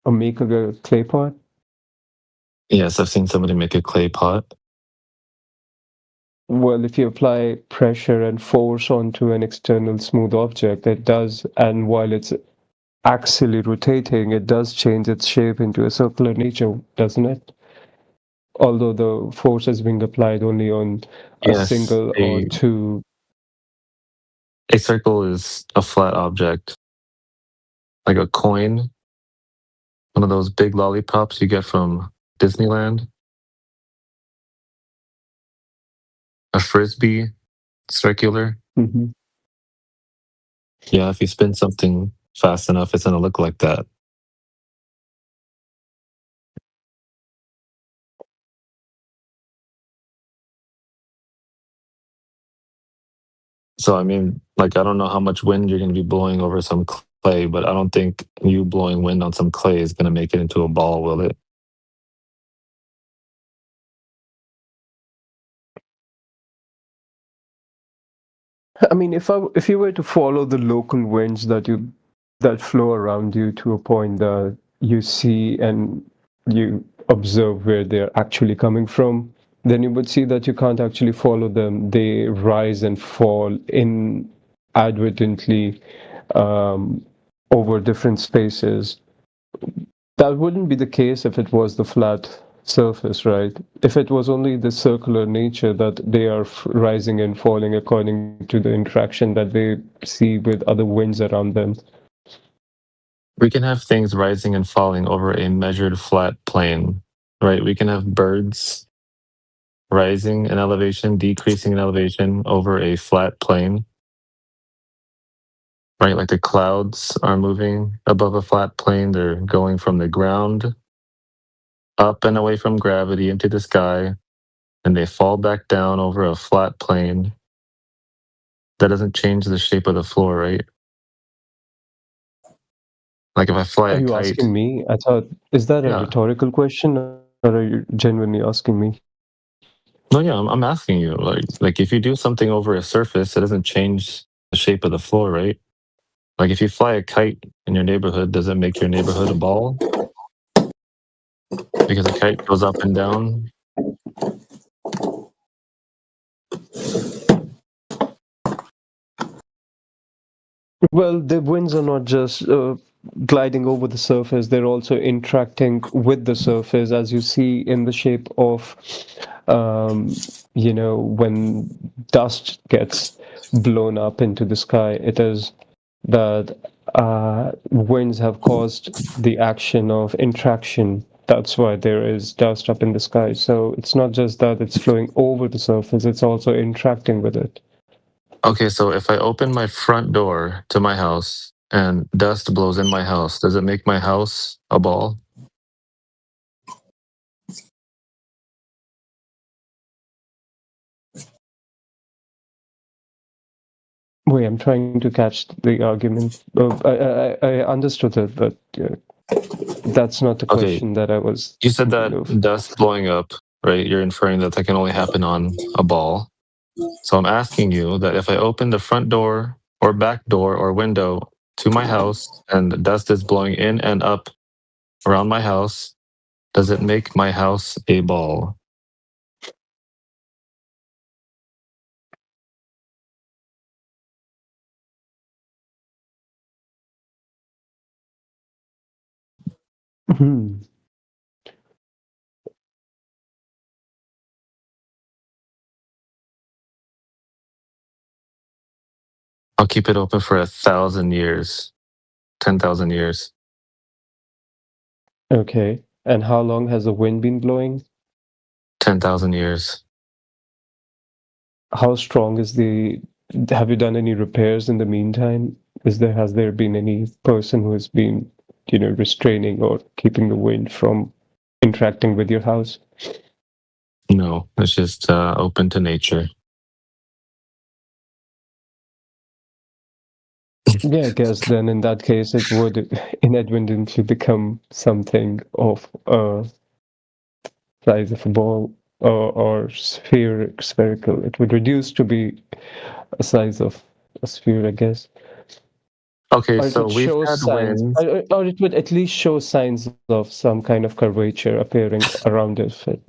or make a clay pot? Yes, I've seen somebody make a clay pot. Well, if you apply pressure and force onto an external smooth object, it does, and while it's axially rotating, it does change its shape into a circular nature, doesn't it? Although the force is being applied only on a Yes, single or two. a circle is a flat object, like a coin, one of those big lollipops you get from Disneyland. A frisbee, circular. Mhm. Yeah, if you spin something fast enough, it's going to look like that. So, I mean, like, I don't know how much wind you're going to be blowing over some clay, but I don't think you blowing wind on some clay is going to make it into a ball, will it? I mean, if you were to follow the local winds that flow around you to a point that you see and you observe where they're actually coming from, then you would see that you can't actually follow them. They rise and fall inadvertently um, over different spaces. That wouldn't be the case if it was the flat surface, right? If it was only the circular nature that they are rising and falling according to the interaction that they see with other winds around them. We can have things rising and falling over a measured flat plane, right? We can have birds rising in elevation, decreasing in elevation over a flat plane, right? Like the clouds are moving above a flat plane. They're going from the ground up and away from gravity into the sky, and they fall back down over a flat plane. That doesn't change the shape of the floor, right? Like if I fly Are a you kite, asking me? I thought, is that a yeah. rhetorical question or are you genuinely asking me? No, yeah, I'm asking you, like if you do something over a surface, it doesn't change the shape of the floor, right? Like if you fly a kite in your neighborhood, does it make your neighborhood a ball? because a kite goes up and down. Well, the winds are not just gliding over the surface, they're also interacting with the surface, as you see in the shape of, when dust gets blown up into the sky. It is that winds have caused the action of interaction. That's why there is dust up in the sky. So it's not just that it's flowing over the surface, it's also interacting with it. Okay, so if I open my front door to my house and dust blows in my house, does it make my house a ball? Wait, I'm trying to catch the argument. I understood it, but that's not the Okay, question that I was you said thinking that of. dust blowing up, right? You're inferring that that can only happen on a ball. So I'm asking you that if I open the front door or back door or window to my house and the dust is blowing in and up around my house, does it make my house a ball? Hmm. I'll keep it open for 1,000 years, 10,000 years. Okay. And how long has the wind been blowing? 10,000 years. How strong is the? Have you done any repairs in the meantime? Has there been any person who has been, restraining or keeping the wind from interacting with your house? No, it's just open to nature. Yeah, I guess then in that case it would inadvertently become something of a size of a ball or spherical. It would reduce to be a size of a sphere, I guess. Okay, Or it so would we've show had signs, winds. or it would at least show signs of some kind of curvature appearing around it.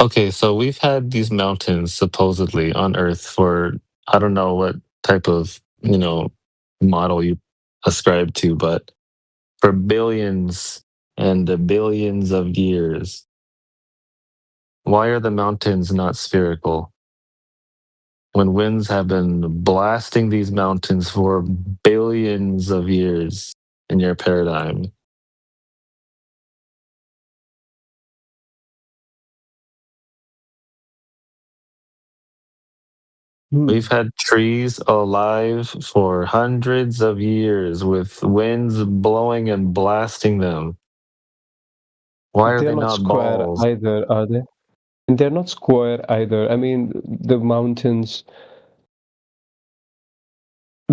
Okay, so we've had these mountains supposedly on Earth for I don't know what type of, model you ascribe to, but for billions and the billions of years. Why are the mountains not spherical? When winds have been blasting these mountains for billions of years in your paradigm. We've Hmm. had trees alive for hundreds of years with winds blowing and blasting them. Why are They're they not not square balls? either, are they? And they're not square either. I mean, the mountains,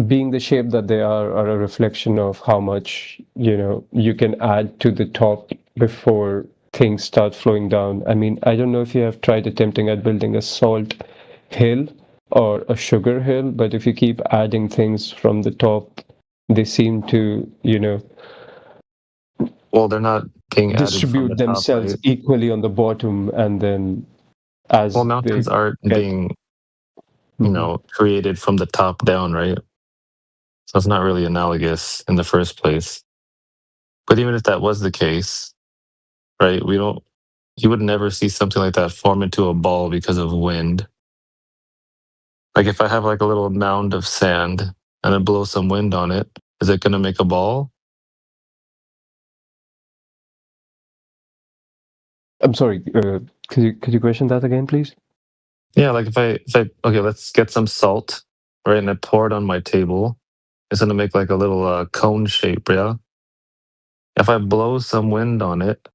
being the shape that they are a reflection of how much you can add to the top before things start flowing down. I mean, I don't know if you have tried attempting at building a salt hill or a sugar hill, but if you keep adding things from the top, they seem to Well, they're not being added from the distribute top, themselves right? equally on the bottom, and then Well, as they mountains aren't get. being, Mhm. created from the top down, right? So it's not really analogous in the first place. But even if that was the case, right, you would never see something like that form into a ball because of wind. Like if I have like a little mound of sand and I blow some wind on it, is it going to make a ball? I'm sorry, could you question that again, please? Yeah, like okay, let's get some salt, right, and I pour it on my table. It's going to make like a little cone shape, yeah? If I blow some wind on it,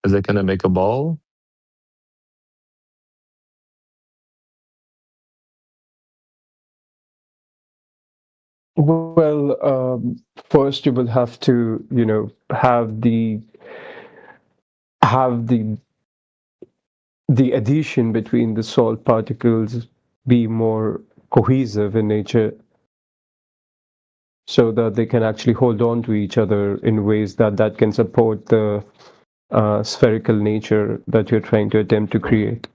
is it going to make a ball? Well, first you will have to, have the adhesion between the salt particles be more cohesive in nature, so that they can actually hold on to each other in ways that can support the spherical nature that you're trying to attempt to create.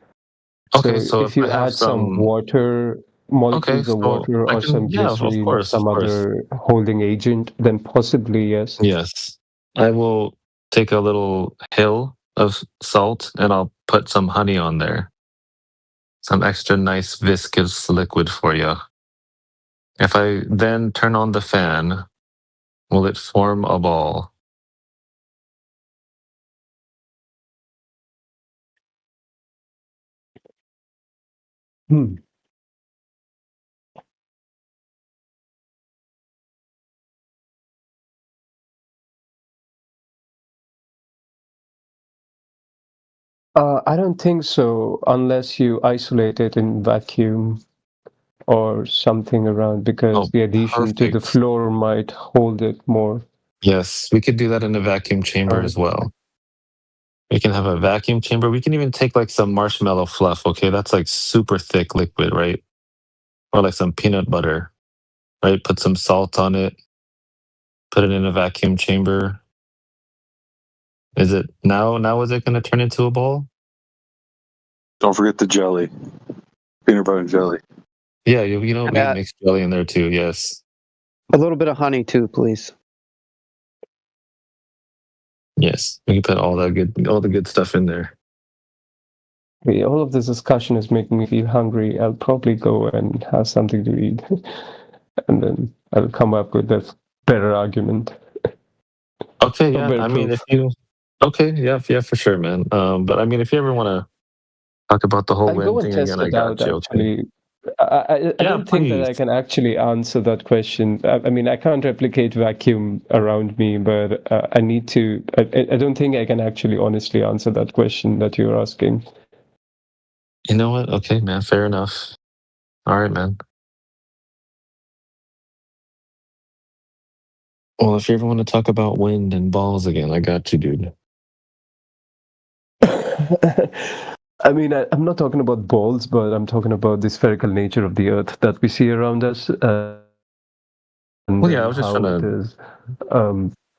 Okay, So so if if I you have add some some, water, okay, molecules of so water, I or some can, yeah, glycerine or of some course. other holding agent, then possibly yes. Yes. I will take a little hill of salt and I'll put some honey on there. Some extra nice viscous liquid for you. If I then turn on the fan, will it form a ball? Hmm. I don't think so, unless you isolate it in vacuum or something around, because Oh, the adhesion to the perfect. floor might hold it more. Yes, we could do that in a vacuum chamber as well. We can have a vacuum chamber. We can even take like some marshmallow fluff, okay? That's like super thick liquid, right? Or like some peanut butter, right? Put some salt on it, put it in a vacuum chamber. Is it now is it going to turn into a ball? Don't forget the jelly, peanut butter and jelly. Yeah, you know, we can Yeah, mix jelly in there too, yes. a little bit of honey too, please. Yes, we can put all the good stuff in there. Okay, all of this discussion is making me feel hungry. I'll probably go and have something to eat, and then I'll come up with a better argument. Okay, A yeah. better I mean, if proof. you okay, yeah, for sure, man. But I mean, if you ever want to talk about the whole I'll go wind and thing again, test I it out, got you, okay? actually. I Yeah, don't think that please. I can actually answer that question. I mean, I can't replicate vacuum around me, but I need to. I don't think I can actually honestly answer that question that you're asking. You know what? Okay, man, fair enough. All right, man. Well, if you ever want to talk about wind and balls again, I got you, dude. I mean, I'm not talking about balls, but I'm talking about the spherical nature of the Earth that we see around us, and Well, yeah, I then was just how trying it to. is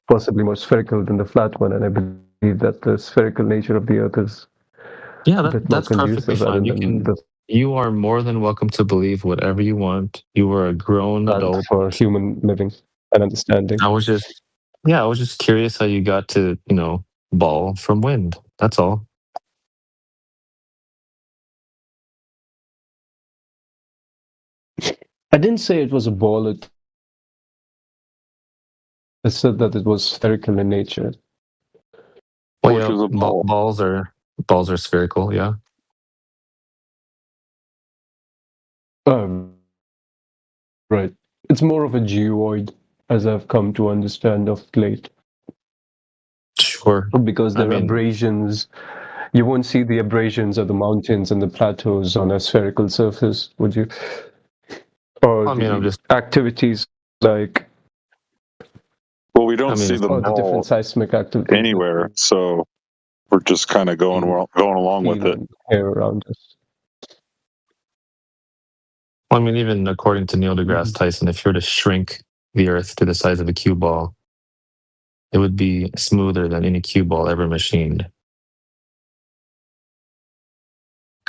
possibly more spherical than the flat one. And I believe that the spherical nature of the Earth is Yeah, a bit more that's perfectly conducive rather fine. than the You are more than welcome to believe whatever you want. You are a grown flat adult. for human living and understanding. I was just, yeah, I was just curious how you got to, ball from wind. That's all. I didn't say it was a ball. I said that it was spherical in nature. Well, Which yeah, is a ball. balls are spherical. Yeah. Right. It's more of a geoid, as I've come to understand of late. Sure. Because I there are mean, abrasions. You won't see the abrasions of the mountains and the plateaus on a spherical surface, would you? Or I'm the just, activities like, Well, we I don't see mean, the or the different ball seismic activities that anywhere, we so we're just kind of going along with feel it. and hear around us. even according to Neil deGrasse Tyson, if you were to shrink the Earth to the size of a cue ball, it would be smoother than any cue ball ever machined.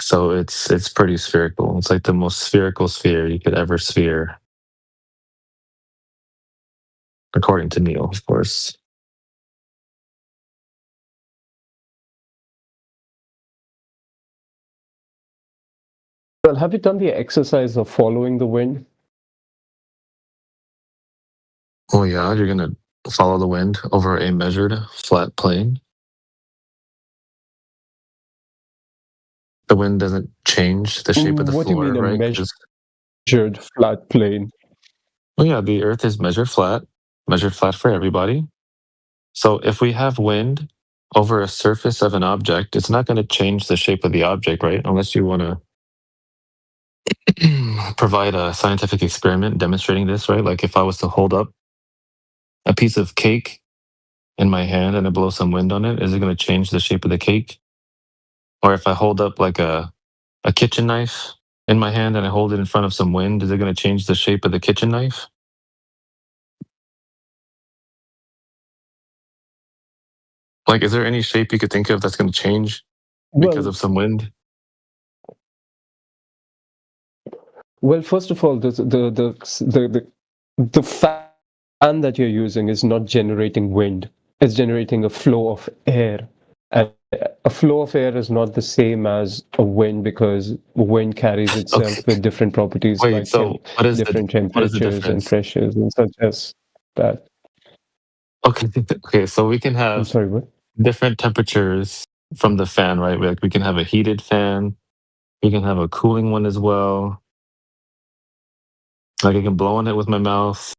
So it's pretty spherical. It's like the most spherical sphere you could ever sphere, according to Neil, of course. Well, have you done the exercise of following the wind? Oh yeah, you're gonna follow the wind over a measured flat plane. The wind doesn't change the shape of the What do you floor, mean a right? measured flat plane? Well, yeah, the Earth is measured flat for everybody. So if we have wind over a surface of an object, it's not going to change the shape of the object, right? Unless you want to provide a scientific experiment demonstrating this, right? Like if I was to hold up a piece of cake in my hand and I blow some wind on it, is it going to change the shape of the cake? Or if I hold up like a kitchen knife in my hand and I hold it in front of some wind, is it going to change the shape of the kitchen knife? Like, is there any shape you could think of that's going to change because of some wind? Well, first of all, the fan that you're using is not generating wind. It's generating a flow of air. And a flow of air is not the same as a wind because wind carries itself with different properties Wait, like so different what is the temperatures and difference? pressures and such as that. Okay, okay, so we can I'm have sorry, what? different temperatures from the fan, right? Like we can have a heated fan, we can have a cooling one as well. Like I can blow on it with my mouth,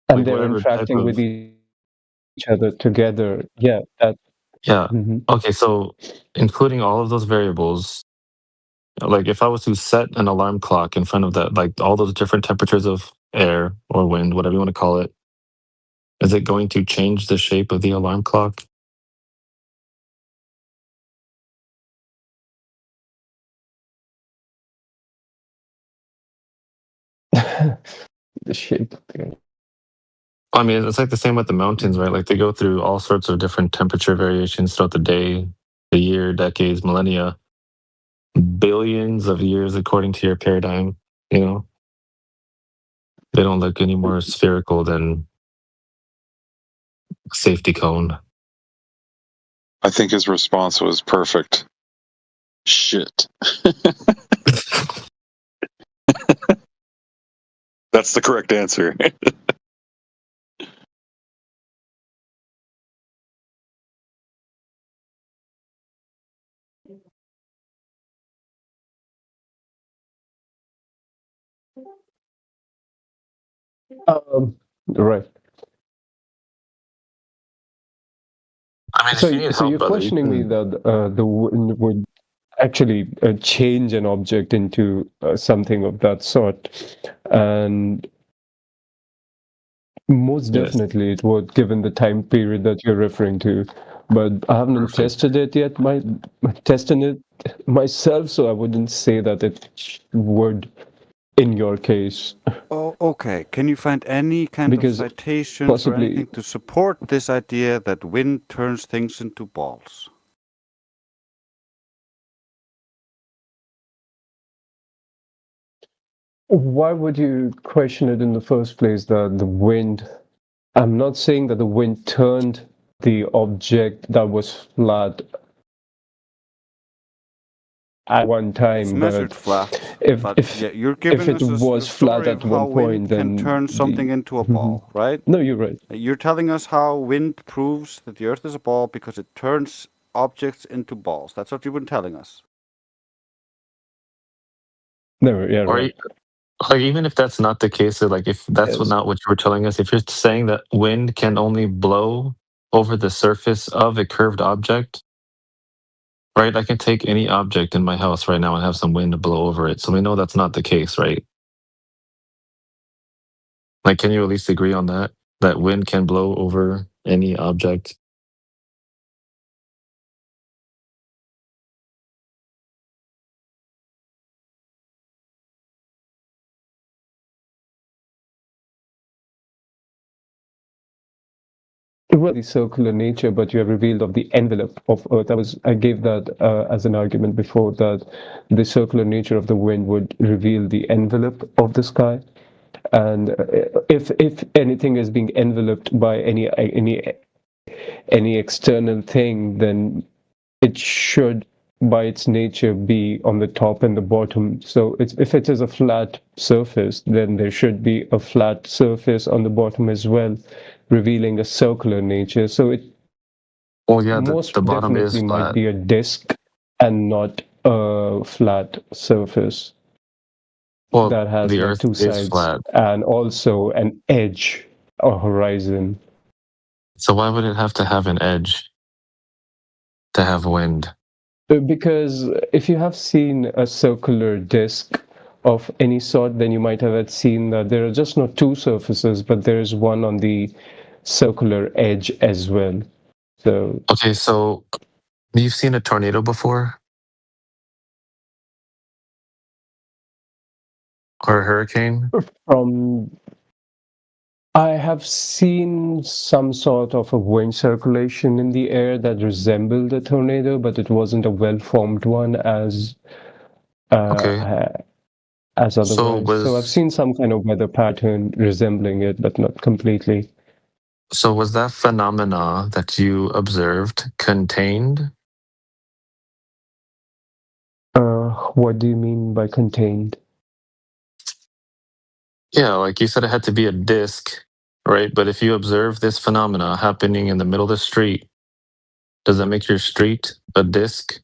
And like they're whatever type interacting of. with each other together. Yeah, that. Yeah. Mhm. Okay, so including all of those variables, like if I was to set an alarm clock in front of that, like all those different temperatures of air or wind, whatever you want to call it, is it going to change the shape of the alarm clock? The shape of the. I mean, it's like the same with the mountains, right? Like they go through all sorts of different temperature variations throughout the day, the year, decades, millennia, billions of years according to your paradigm, you know? They don't look any more spherical than a safety cone. I think his response was perfect. Shit. That's the correct answer. Right. I mean, if you need So help, you're brother, you questioning me can. that the wind would actually change an object into something of that sort, and most Yes. definitely it would, given the time period that you're referring to. But I haven't Perfect. tested it yet. Testing it myself, so I wouldn't say that it would in your case. Oh, okay. Can you find any kind of Because citations or possibly, anything to support this idea that wind turns things into balls? why would you question it in the first place that the wind? I'm not saying that the wind turned the object that was flat at one It's time, measured but flat, if but if yeah, you're if giving it us a was flat story of at how one point, wind can then turn something into a Mhm. ball, right? No, you're right. You're telling us how wind proves that the Earth is a ball because it turns objects into balls. That's what you've been telling us. No, yeah, Or right. like even if that's not the case, so like if that's Yes. not what you were telling us, if you're saying that wind can only blow over the surface of a curved object, right? I can take any object in my house right now and have some wind to blow over it. So we know that's not the case, right? Like, can you at least agree on that? That wind can blow over any object? Well, the circular nature, but you have revealed of the envelope of Earth. I gave that as an argument before that the circular nature of the wind would reveal the envelope of the sky, and if anything is being enveloped by any external thing, then it should, by its nature, be on the top and the bottom. So if it is a flat surface, then there should be a flat surface on the bottom as well, revealing a circular nature. So it Well, yeah, most the bottom is definitely might flat. be a disk and not a flat surface Well, that has the like earth two is sides flat. and also an edge or horizon. So why would it have to have an edge to have wind? Because if you have seen a circular disk of any sort, then you might have seen that there are just not two surfaces, but there is one on the circular edge as well. So Okay, so you've seen a tornado before? Or a hurricane? from I have seen some sort of a wind circulation in the air that resembled a tornado, but it wasn't a well-formed one Okay. uh, as So otherwise. So I've was seen some kind of weather pattern resembling it, but not completely. so was that phenomena that you observed contained? What do you mean by contained? Yeah, like you said, it had to be a disk, right? But if you observe this phenomena happening in the middle of the street, does that make your street a disk?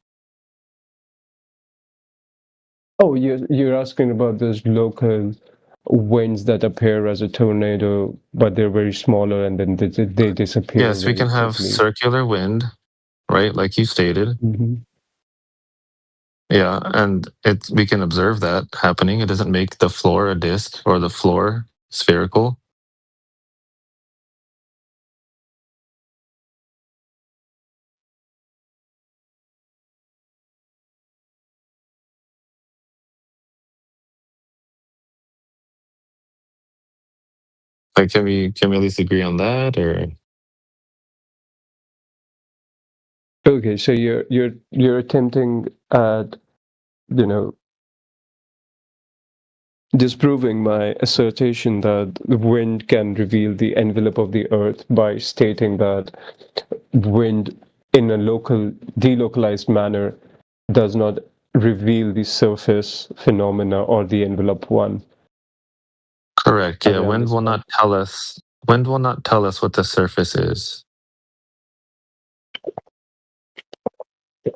Oh, you're asking about those local winds that appear as a tornado, but they're very smaller and then they disappear Yes, we very can have quickly. circular wind, right? Like you stated. Mhm. Yeah, and we can observe that happening. It doesn't make the floor a disk or the floor spherical. Like, can we at least agree on that, or? Okay, so you're attempting at, you know, disproving my assertion that the wind can reveal the envelope of the Earth by stating that wind in a local, delocalized manner does not reveal the surface phenomena or the envelope one. Correct. I Yeah, wind will understand. not tell us. Wind will not tell us what the surface is.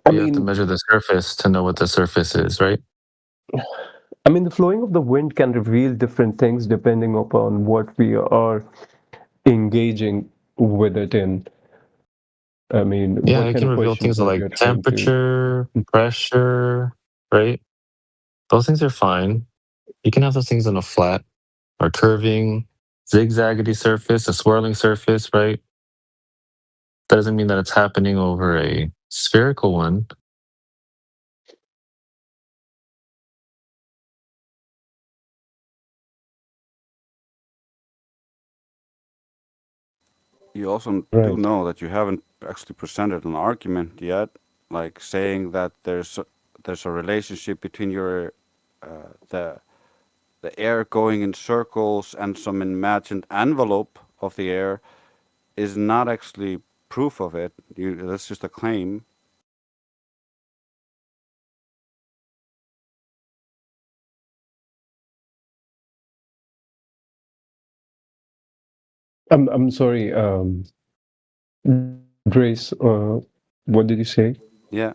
I We have to mean, measure the surface to know what the surface is, right? the flowing of the wind can reveal different things depending upon what we are engaging with it in. I mean, Yeah, what it kind can of reveal questions things are like you trying to? temperature, pressure, right? Those things are fine. You can have those things on a flat or curving, zigzaggedy surface, a swirling surface, right? That doesn't mean that it's happening over a spherical one. You also do Right. know that you haven't actually presented an argument yet, like saying that there's a relationship between your the air going in circles and some imagined envelope of the air is not actually proof of it. That's just a claim. I'm sorry, Drace, what did you say? Yeah.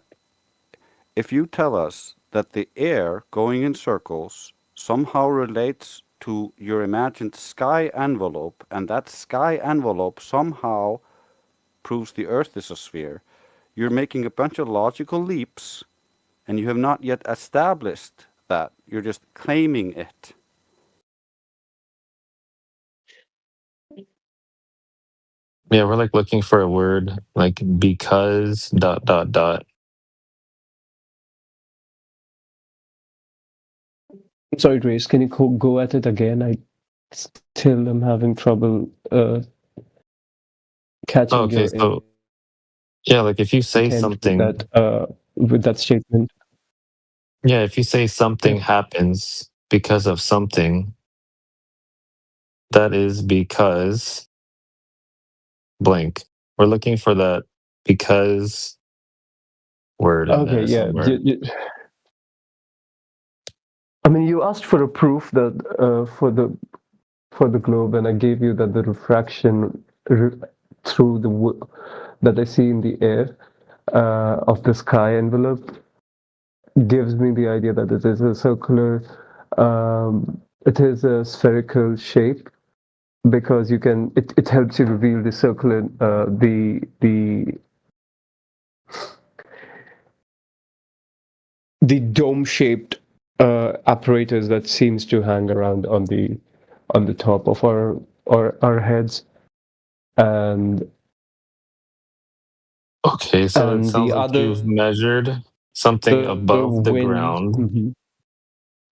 If you tell us that the air going in circles somehow relates to your imagined sky envelope, and that sky envelope somehow proves the Earth is a sphere, you're making a bunch of logical leaps, and you have not yet established that. You're just claiming it. Yeah, we're like looking for a word like because dot dot dot. Sorry, Grace, can you go at it again? I still am having trouble catching Okay, your so yeah, like if you say intent something, with that statement. yeah, if you say Yeah. something happens because of something, that is because blank. We're looking for that because word in Okay, there yeah. somewhere. I mean, you asked for a proof that for the globe, and I gave you that the refraction through that I see in the air of the sky envelope gives me the idea that it is a circular, it is a spherical shape because it helps you reveal the circular the dome shaped apparatus that seems to hang around on the top of our heads, and Okay, so it the sounds like other you've measured something above the wind. ground, Mhm.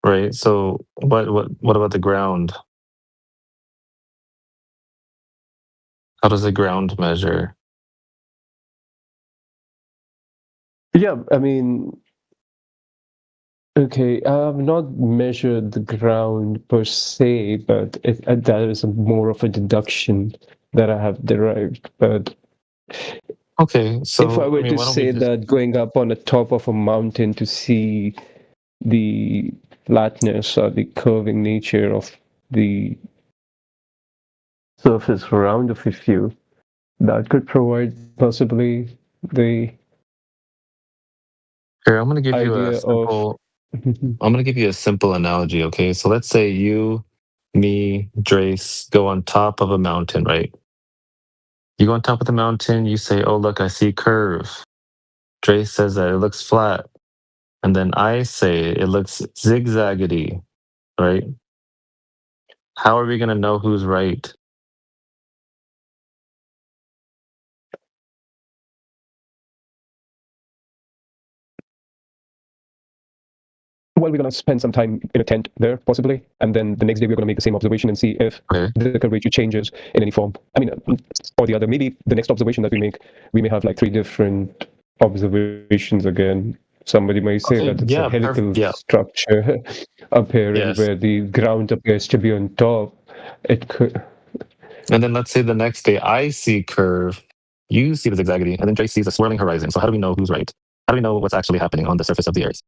right? So what about the ground? How does the ground measure? Yeah, I mean, okay, I have not measured the ground per se, but that is more of a deduction that I have derived. But Okay, if I so were I mean, to why don't we say just? that going up on the top of a mountain to see the flatness or the curving nature of the surface around of a few, that could provide possibly the Here, I'm gonna give you a idea of simple. I'm gonna give you a simple analogy. Okay, so let's say you, me, Drace go on top of a mountain, right? You go on top of the mountain. You say, "Oh, look, I see curve." Drace says that it looks flat, and then I say it looks zigzaggedy, right? How are we gonna know who's right? well, we're going to spend some time in a tent there, possibly, and then the next day we're going to make the same observation and see if the curvature changes in any form. I mean, or the other. Maybe the next observation that we make, we may have like 3 different observations again. Somebody may say that it's a helical structure appearing where the ground appears to be on top. It could. And then let's say the next day I see curve, you see the zigzaggedy, and then Drace sees a swirling horizon. So how do we know who's right? How do we know what's actually happening on the surface of the Earth?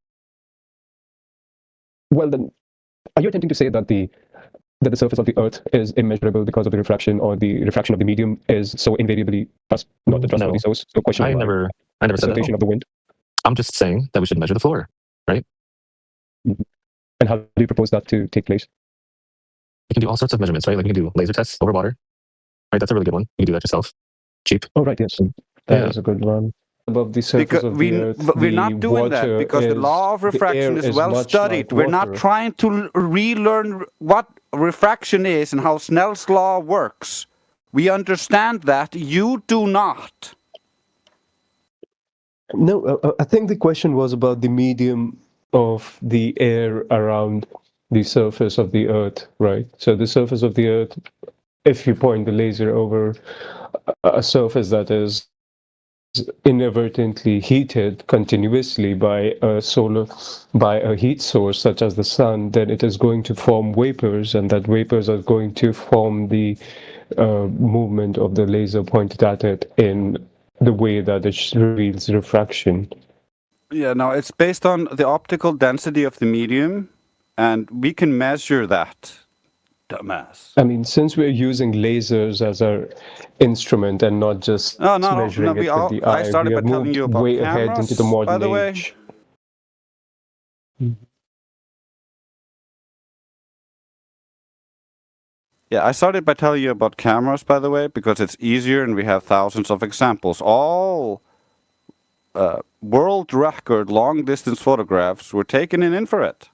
Well, then, are you attempting to say that the surface of the Earth is immeasurable because of the refraction, or the refraction of the medium is so invariably not a trustworthy source? So question I never said that. Rotation of the wind. I'm just saying that we should measure the floor, right? And how do you propose that to take place? You can do all sorts of measurements, right? Like you can do laser tests over water, right? That's a really good one. You can do that yourself. Cheap. Oh, right, yes. That is a good one. Above the surface of the Earth, we're not doing that because the law of refraction is well studied. We're not trying to relearn what refraction is and how Snell's law works. We understand that. You do not. No, I think the question was about the medium of the air around the surface of the Earth, right? So the surface of the Earth, if you point the laser over a surface that is inadvertently heated continuously by a heat source such as the sun, then it is going to form vapors, and that vapors are going to form the movement of the laser pointed at it in the way that it reveals refraction. Yeah, no, it's based on the optical density of the medium, and we can measure that. Dumbass. I mean, since we're using lasers as our instrument and not just measuring it with the eye, we have moved way ahead into the modern age. Yeah, I started by telling you about cameras, by the way, because it's easier and we have thousands of examples. All world record long-distance photographs were taken in infrared.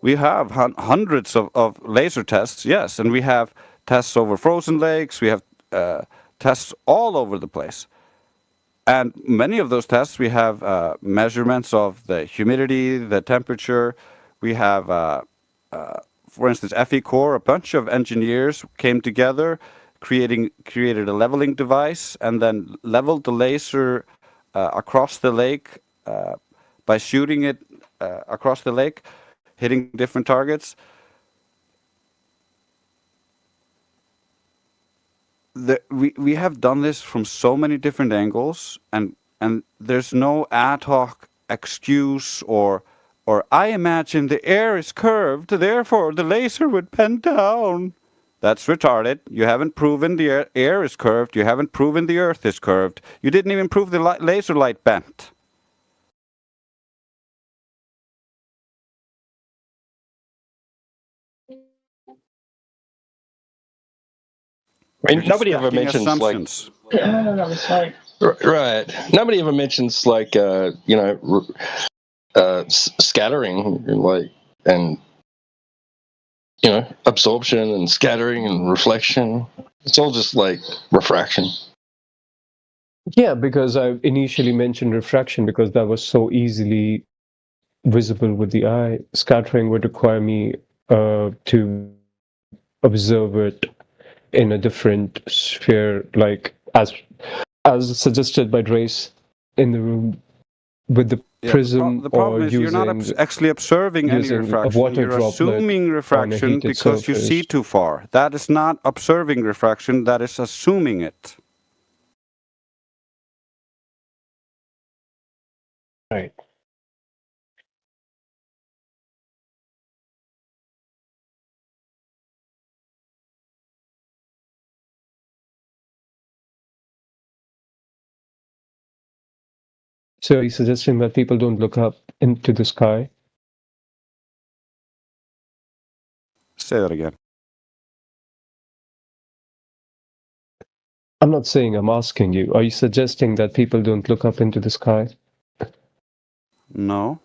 We have hundreds of laser tests, yes, and we have tests over frozen lakes. We have tests all over the place. And many of those tests, we have measurements of the humidity, the temperature. We have, for instance, FE Core, a bunch of engineers came together, created a leveling device, and then leveled the laser across the lake by shooting it across the lake, hitting different targets. We have done this from so many different angles, and there's no ad hoc excuse or I imagine the air is curved, therefore the laser would bend down. That's retarded. You haven't proven the air is curved. You haven't proven the Earth is curved. You didn't even prove the laser light bent. I mean, nobody ever mentions assumptions. Right. Nobody ever mentions scattering, like, and absorption and scattering and reflection. It's all just like refraction. Yeah, because I initially mentioned refraction because that was so easily visible with the eye. Scattering would require me to observe it in a different sphere, like as suggested by Drace in the room with the Yeah, prism, the or problem is you're not using actually observing any a refraction. water You're droplet assuming on a refraction heated because you see surface. too far. That is not observing refraction, that is assuming it. Right. So he's suggesting that people don't look up into the sky. Say that again. I'm not saying, I'm asking you. Are you suggesting that people don't look up into the sky? No.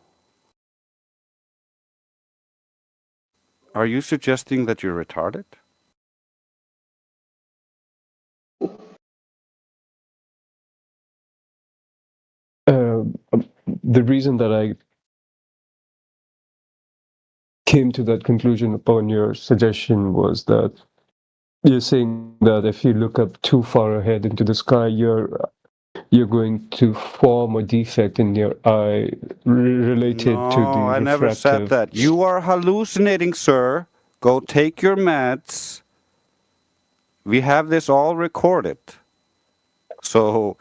Are you suggesting that you're retarded? The reason that I came to that conclusion upon your suggestion was that you're saying that if you look up too far ahead into the sky, you're going to form a defect in your eye related to the No, I never said refractive. that. You are hallucinating, sir. Go take your meds. We have this all recorded. So,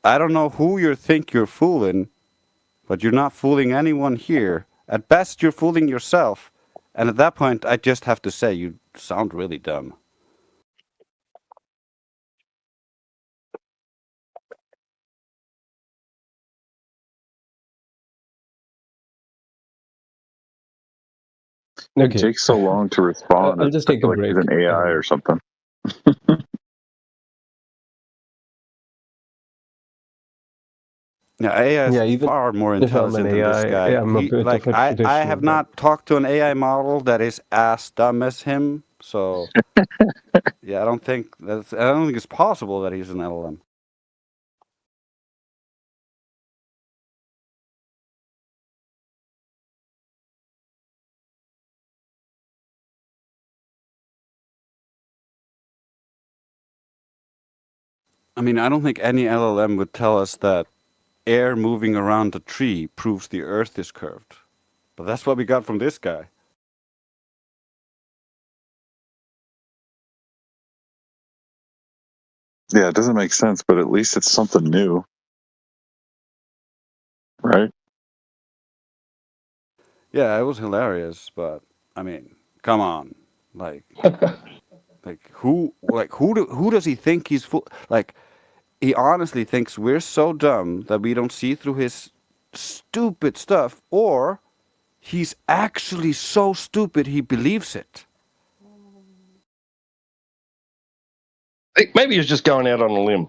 I don't know who you think you're fooling, but you're not fooling anyone here. At best, you're fooling yourself. And at that point, I just have to say, you sound really dumb. It Okay. takes so long to respond. I'll just take a like break. he's an AI or something. Yeah, AI is Yeah, even far more if I'm an intelligent than this AI, guy. I'm a bit of a I traditional have guy. not talked to an AI model that is as dumb as him. So, yeah, I don't think it's possible that he's an LLM. I mean, I don't think any LLM would tell us that air moving around a tree proves the Earth is curved. But that's what we got from this guy. Yeah, it doesn't make sense, but at least it's something new. Right? Yeah, it was hilarious, but I mean, come on. Like who does he think he's fool? Like, he honestly thinks we're so dumb that we don't see through his stupid stuff, or he's actually so stupid he believes it. I think maybe he's just going out on a limb.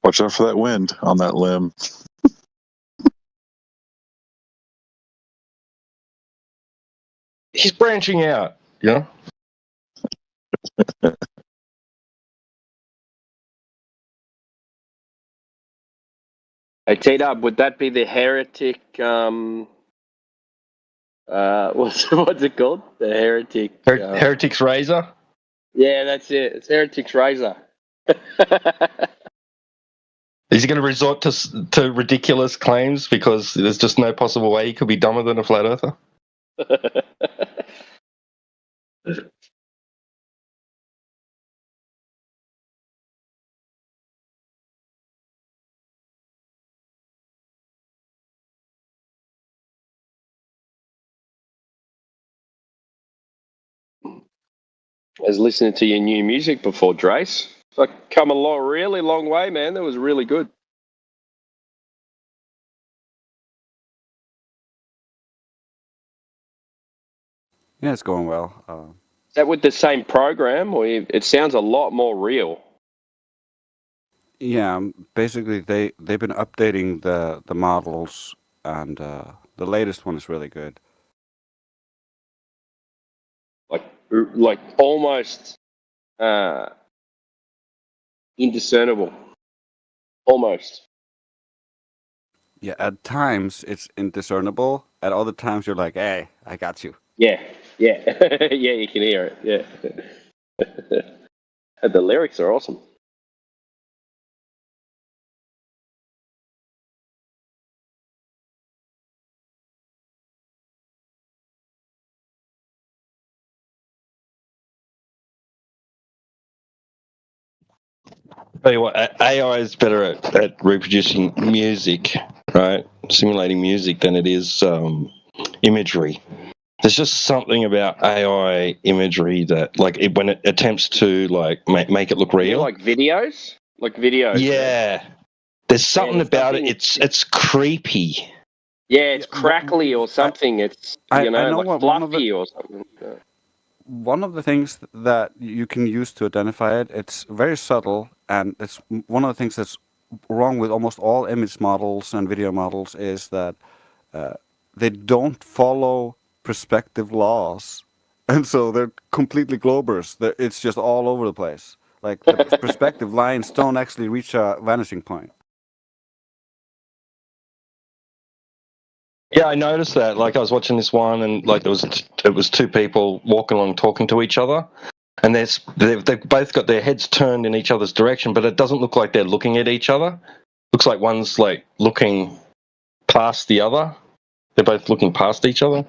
Watch out for that wind on that limb. He's branching out, you know? Hey, T-Dub, would that be the heretic, what's it called? The heretic... Heretic's razor? Yeah, that's it. It's heretic's razor. Is he going to resort to ridiculous claims because there's just no possible way he could be dumber than a flat earther? I was listening to your new music before, Drace. It's come a really long way, man. That was really good. Yeah, it's going well. Is that with the same program, or it sounds a lot more real? Yeah, basically they've been updating the models, and the latest one is really good. Like almost indiscernible. Almost. Yeah, at times it's indiscernible. At other times you're like, hey, I got you. Yeah, yeah, yeah. You can hear it. Yeah, and the lyrics are awesome. Tell you what, AI is better at reproducing music, right? Simulating music than it is imagery. There's just something about AI imagery that, like, when it attempts to like make it look You mean real. like videos? Like videos. Yeah, there's something there's about it. something- It's creepy. Yeah, it's crackly or something. It's I know like what fluffy or something. one of the things that you can use to identify it, it's very subtle, and it's one of the things that's wrong with almost all image models and video models is that they don't follow perspective laws, and so they're completely globers. It's just all over the place. Like the perspective lines don't actually reach a vanishing point. Yeah, I noticed that. Like, I was watching this one, and like it was two people walking along talking to each other, and they've both got their heads turned in each other's direction, but it doesn't look like they're looking at each other. Looks like one's like looking past the other. They're both looking past each other.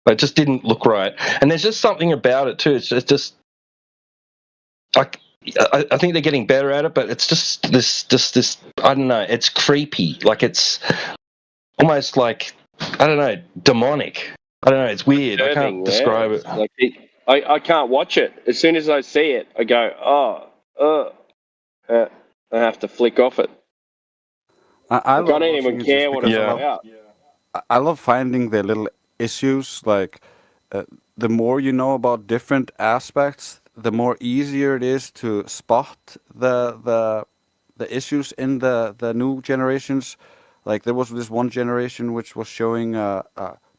It just didn't look right. And there's just something about it too. It's just like I think they're getting better at it, but it's just this. I don't know. It's creepy. Like it's almost like, I don't know, demonic. I don't know. It's weird. I can't describe it. Like I can't watch it. As soon as I see it, I go, I have to flick off it. I Like, I don't even care what it's about. I love finding the little issues. Like the more you know about different aspects, the more easier it is to spot the issues in the new generations. Like there was this one generation which was showing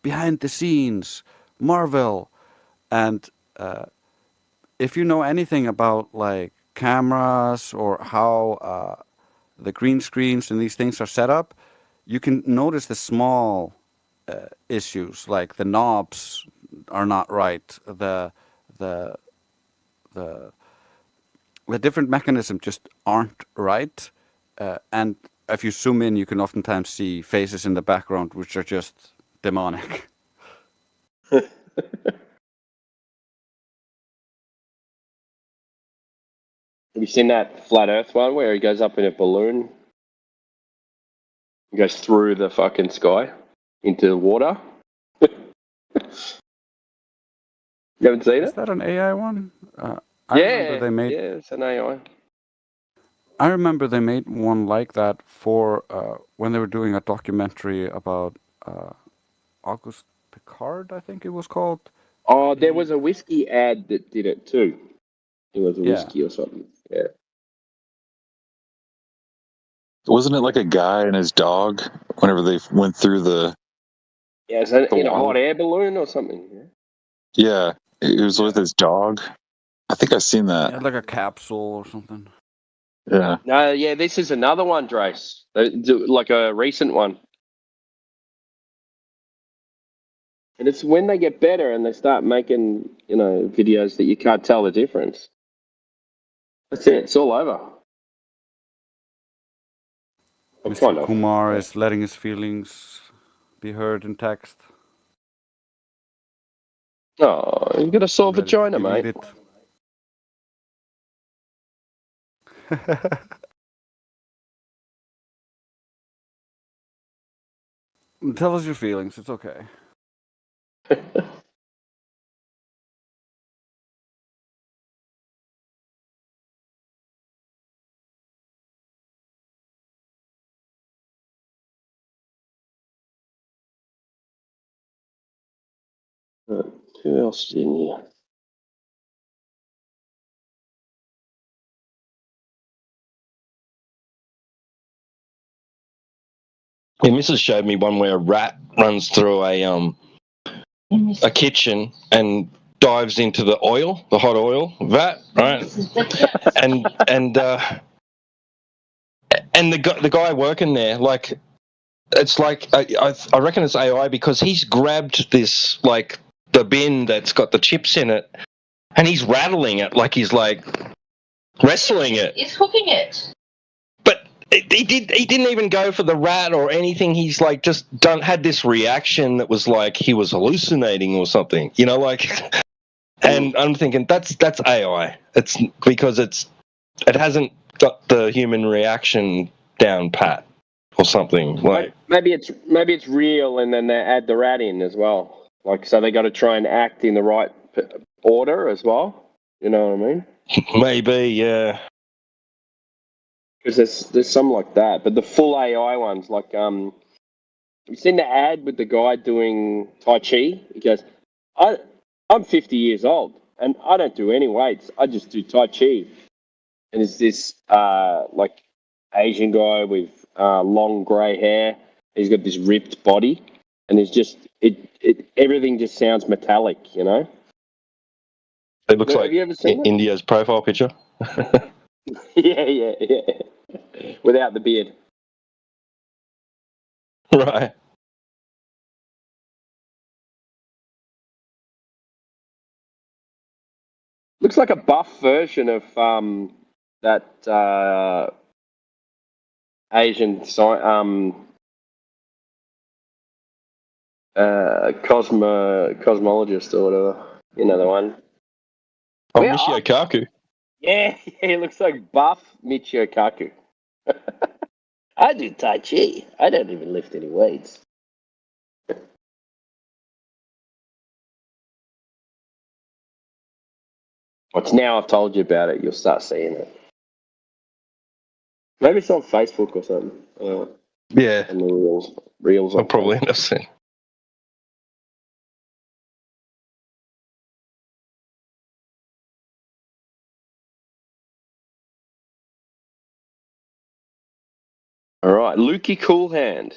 behind the scenes Marvel, and if you know anything about like cameras or how the green screens and these things are set up, you can notice the small issues, like the knobs are not right, the different mechanisms just aren't right, and if you zoom in, you can oftentimes see faces in the background which are just demonic. Have you seen that flat Earth one where he goes up in a balloon? He goes through the fucking sky into the water. You haven't seen Is it? that an AI one? I remember they made. Yeah, it's an AI. I remember they made one like that for when they were doing a documentary about Auguste Picard, I think it was called. Oh, there was a whiskey ad that did it too. It was a Yeah. whiskey or something. Yeah. Wasn't it like a guy and his dog whenever they went through the? Yeah, it's in a wall? hot air balloon or something. Yeah. Yeah, it was with his dog. I think I've seen that. Yeah, like a capsule or something. Yeah. No, yeah, this is another one, Drace. Like a recent one. And it's when they get better and they start making, videos that you can't tell the difference. That's it. It's all over. MrKumar is letting his feelings be heard in text. Oh, you got a sore vagina, mate. Tell us your feelings. It's okay. Who else is in here? Yeah, Mrs. showed me one where a rat runs through a kitchen and dives into the oil, the hot oil vat, right? and the guy working there, like, it's like I reckon it's AI because he's grabbed this like the bin that's got the chips in it, and he's rattling it like he's like wrestling it. He's hooking it. But he didn't even go for the rat or anything. He's like just had this reaction that was like he was hallucinating or something, you know, like. And I'm thinking that's AI. It's because it hasn't got the human reaction down pat or something like. Maybe it's real, and then they add the rat in as well. Like, so they got to try and act in the right order as well. You know what I mean? Maybe, yeah. Because there's some like that, but the full AI ones, like you seen the ad with the guy doing Tai Chi? He goes, I'm 50 years old and I don't do any weights. I just do Tai Chi. And it's this like Asian guy with long grey hair. He's got this ripped body, and it's just everything just sounds metallic, you know. It looks Have like you ever seen it? India's profile picture. Yeah. Without the beard. Right. Looks like a buff version of that Asian cosmologist or whatever. You know the one. Oh, Michio Kaku. Yeah, he looks like buff Michio Kaku. I do Tai Chi. I don't even lift any weights. What's now I've told you about it, you'll start seeing it. Maybe it's on Facebook or something. Yeah. And the reels. I'll probably end up seeing. All right, Lukey Coolhand.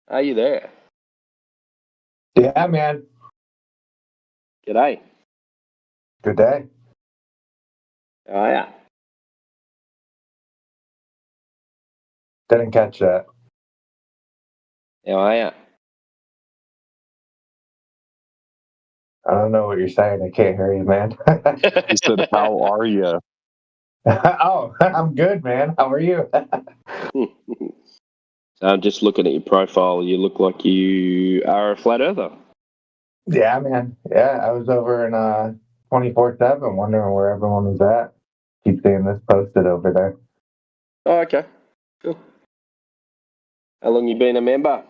Are you there? Yeah, man. G'day. Good day. Oh, yeah. Didn't catch that. How are you? I don't know what you're saying. I can't hear you, man. He said, "How are you?" Oh, I'm good, man. How are you? I'm just looking at your profile. You look like you are a flat earther. Yeah, man. Yeah, I was over in 24/7 wondering where everyone was at. Keep seeing this posted over there. Oh, okay. Cool. How long you been a member?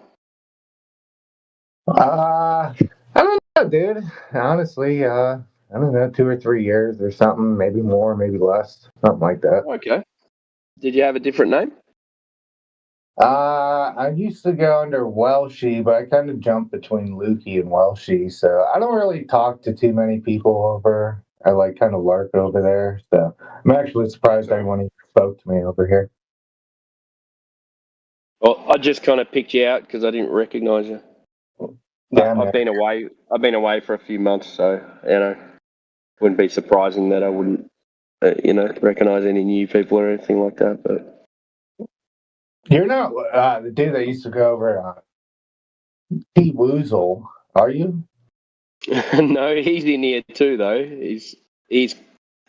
I don't know, dude. Honestly, I don't know, 2 or 3 years or something, maybe more, maybe less, something like that. Okay. Did you have a different name? I used to go under Welshie, but I kind of jumped between Lukey and Welshie, so I don't really talk to too many people over. I like kind of lurk over there, so I'm actually surprised anyone even spoke to me over here. Well, I just kind of picked you out because I didn't recognise you. Yeah, I've been away. I've been away for a few months, so wouldn't be surprising that I wouldn't, recognise any new people or anything like that. But you're not the dude that used to go over T Woozle, are you? no, he's in here too, though. He's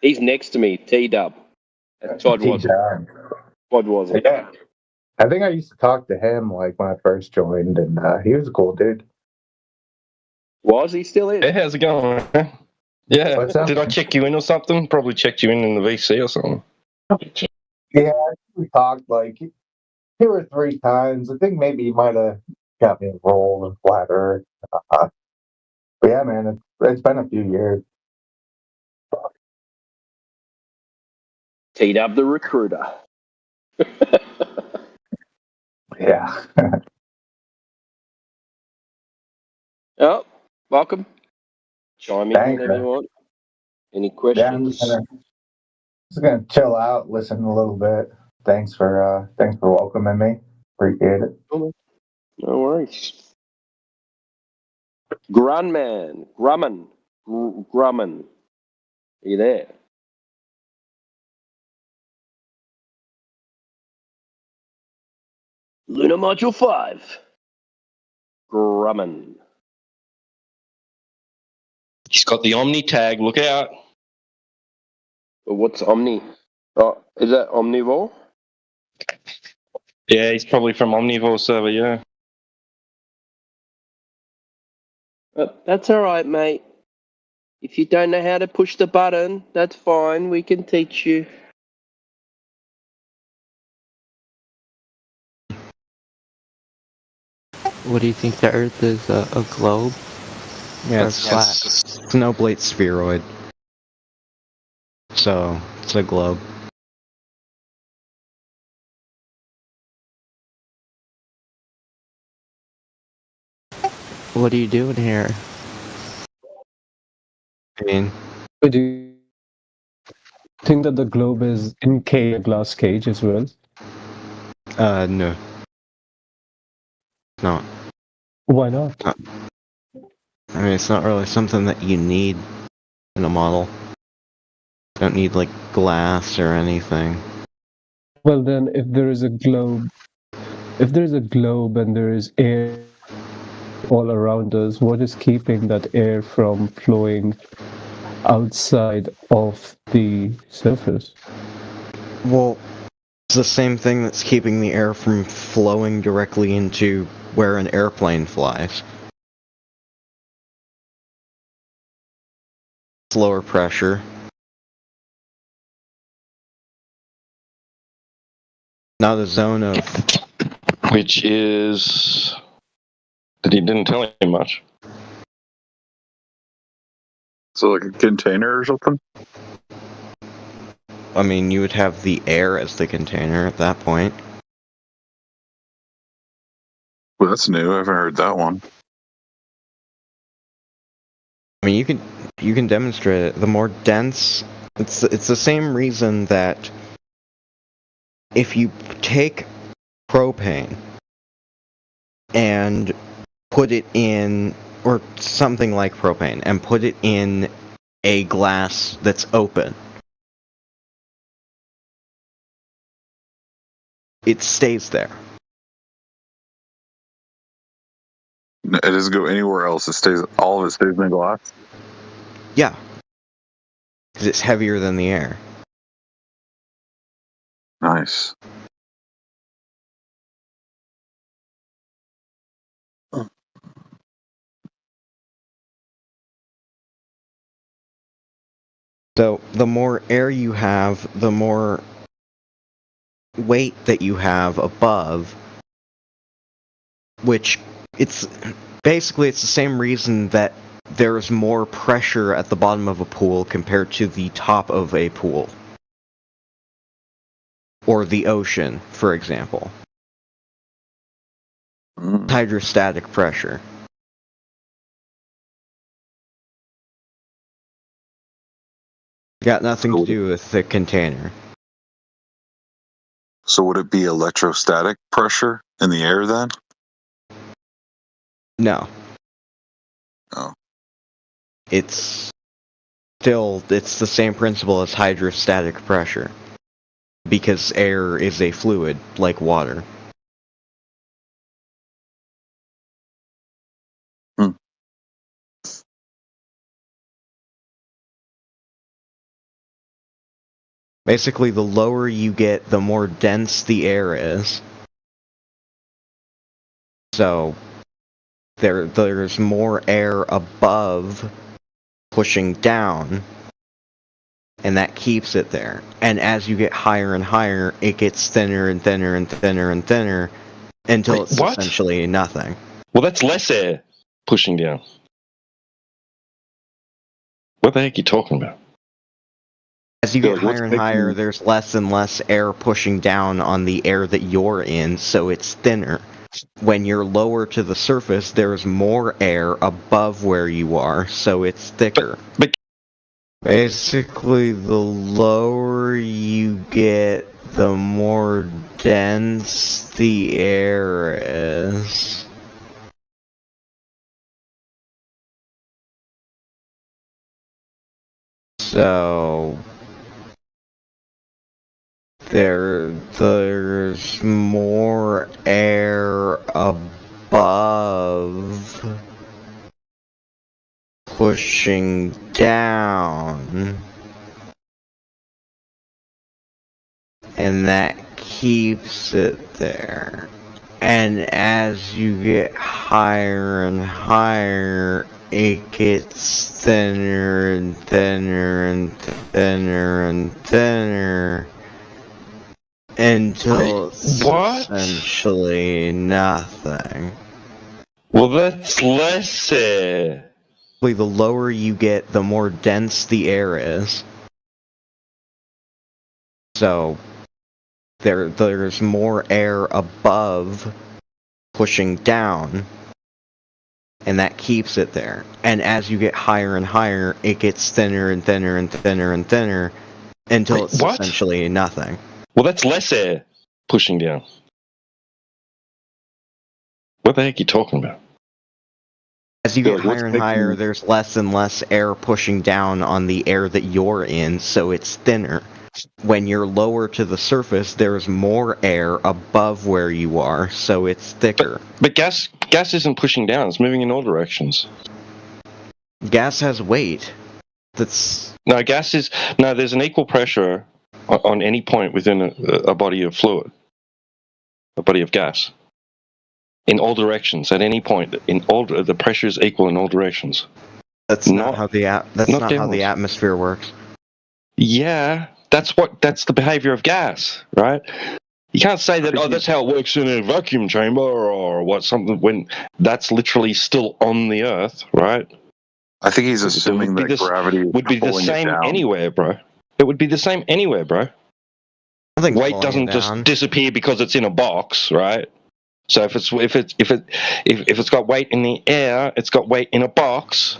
next to me. T-Dub. Todd wasn't. Todd wasn't. Yeah. I think I used to talk to him like when I first joined, and he was a cool dude. Was he still in? Hey, how's it going? Man? Yeah. What's up? Did I check you in or something? Probably checked you in the VC or something. Yeah, we talked like 2 or 3 times. I think maybe he might have got me enrolled in Flat Earth. But yeah, man, it's been a few years. T-Dub the recruiter. Yeah. Oh, welcome. Chime in Thanks, whenever man. you want. Any Yeah, I'm questions? just gonna chill out, listen a little bit. Thanks for welcoming me. Appreciate it. No worries. Grumman. Are you there? Lunar Module 5. Grumman. He's got the Omni tag. Look out. What's Omni? Oh, is that Omnivore? Yeah, he's probably from Omnivore server, yeah. That's alright, mate. If you don't know how to push the button, that's fine. We can teach you. What do you think the Earth is? A globe? Yeah, Or it's flat? Snowblade spheroid. So, it's a globe. What are you doing here? I mean, Do you think that the globe is in a glass cage as well? no. No. Why not? I mean, it's not really something that you need in a model. Don't need, like, glass or anything. Well, then, if there is a globe, and there is air all around us, what is keeping that air from flowing outside of the surface? Well, it's the same thing that's keeping the air from flowing directly into where an airplane flies. It's lower pressure. Not a zone of... Which is... That he didn't tell him much. So like a container or something? I mean, you would have the air as the container at that point. Well, that's new. I haven't heard that one. I mean, you can demonstrate it. The more dense... It's the same reason that if you take propane and put it in, or something like propane, and put it in a glass that's open, it stays there. It doesn't go anywhere else. It stays. All of it stays in the glass. Yeah. Because it's heavier than the air. Nice. So the more air you have, the more weight that you have above, which it's basically it's the same reason that there's more pressure at the bottom of a pool compared to the top of a pool. Or the ocean, for example. Hydrostatic pressure. Got nothing to do with the container. So would it be electrostatic pressure in the air then? No. Oh. It's the same principle as hydrostatic pressure. Because air is a fluid, like water. Basically, the lower you get, the more dense the air is. So, there's more air above pushing down, and that keeps it there. And as you get higher and higher, it gets thinner and thinner and thinner and thinner, until it's essentially nothing. Well, that's less air pushing down. What the heck are you talking about? As you get higher and higher, there's less and less air pushing down on the air that you're in, so it's thinner. When you're lower to the surface, there's more air above where you are, so it's thicker. Basically, the lower you get, the more dense the air is. So... There's more air above pushing down, and that keeps it there. And as you get higher and higher, it gets thinner and thinner and thinner and thinner until it's essentially nothing. Well, that's less air. The lower you get, the more dense the air is. So there's more air above pushing down, and that keeps it there. And as you get higher and higher, it gets thinner and thinner and thinner and thinner until it's essentially nothing. Well, that's less air pushing down. What the heck are you talking about? As you get higher and higher, there's less and less air pushing down on the air that you're in, so it's thinner. When you're lower to the surface, there's more air above where you are, so it's thicker. But gas isn't pushing down, it's moving in all directions. Gas has weight. There's an equal pressure on any point within a body of fluid, a body of gas. In all directions, at any point, the pressure is equal in all directions. That's not how the atmosphere works. Yeah, that's the behavior of gas, right? You can't say that, that's how it works in a vacuum chamber or when that's literally still on the Earth, right? I think he's assuming that gravity would be the same anywhere, bro. It would be the same anywhere, bro. Weight doesn't just disappear because it's in a box, right? So if it's got weight in the air, it's got weight in a box.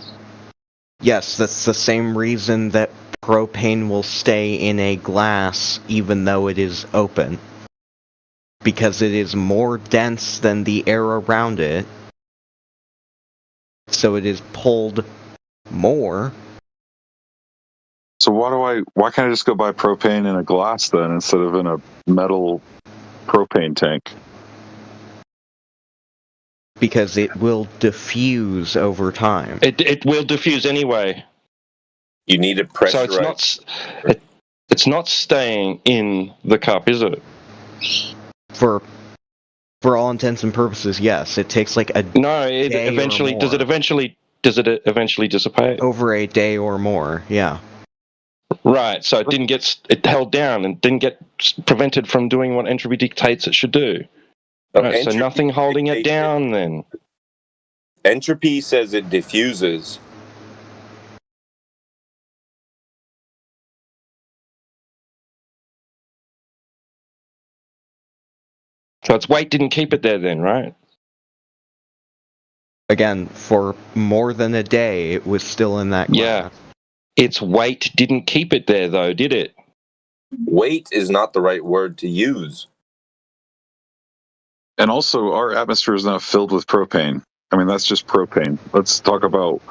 Yes, that's the same reason that propane will stay in a glass even though it is open. Because it is more dense than the air around it. So it is pulled more. So why can't I just go buy propane in a glass then instead of in a metal propane tank? Because it will diffuse over time. It will diffuse anyway. You need it pressurized. So it's not staying in the cup, is it? For all intents and purposes, yes. It takes like a day eventually or more. Does it eventually dissipate? Over a day or more, yeah. Right, so it held down and didn't get prevented from doing what entropy dictates it should do. Right, so nothing holding it down then. Entropy says it diffuses. So its weight didn't keep it there then, right? Again, for more than a day, it was still in that glass. Yeah. Its weight didn't keep it there, though, did it? Weight is not the right word to use. And also, our atmosphere is not filled with propane. I mean, that's just propane. Let's talk about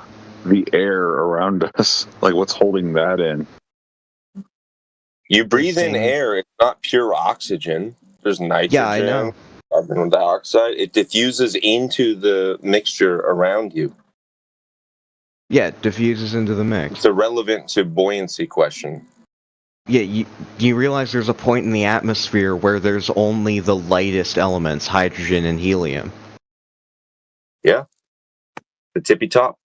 the air around us. Like, what's holding that in? You breathe in air. It's not pure oxygen. There's nitrogen, yeah, I know. carbon dioxide. It diffuses into the mixture around you. Yeah, it diffuses into the mix. It's irrelevant to buoyancy question. Yeah, you realize there's a point in the atmosphere where there's only the lightest elements, hydrogen and helium. Yeah. The tippy top.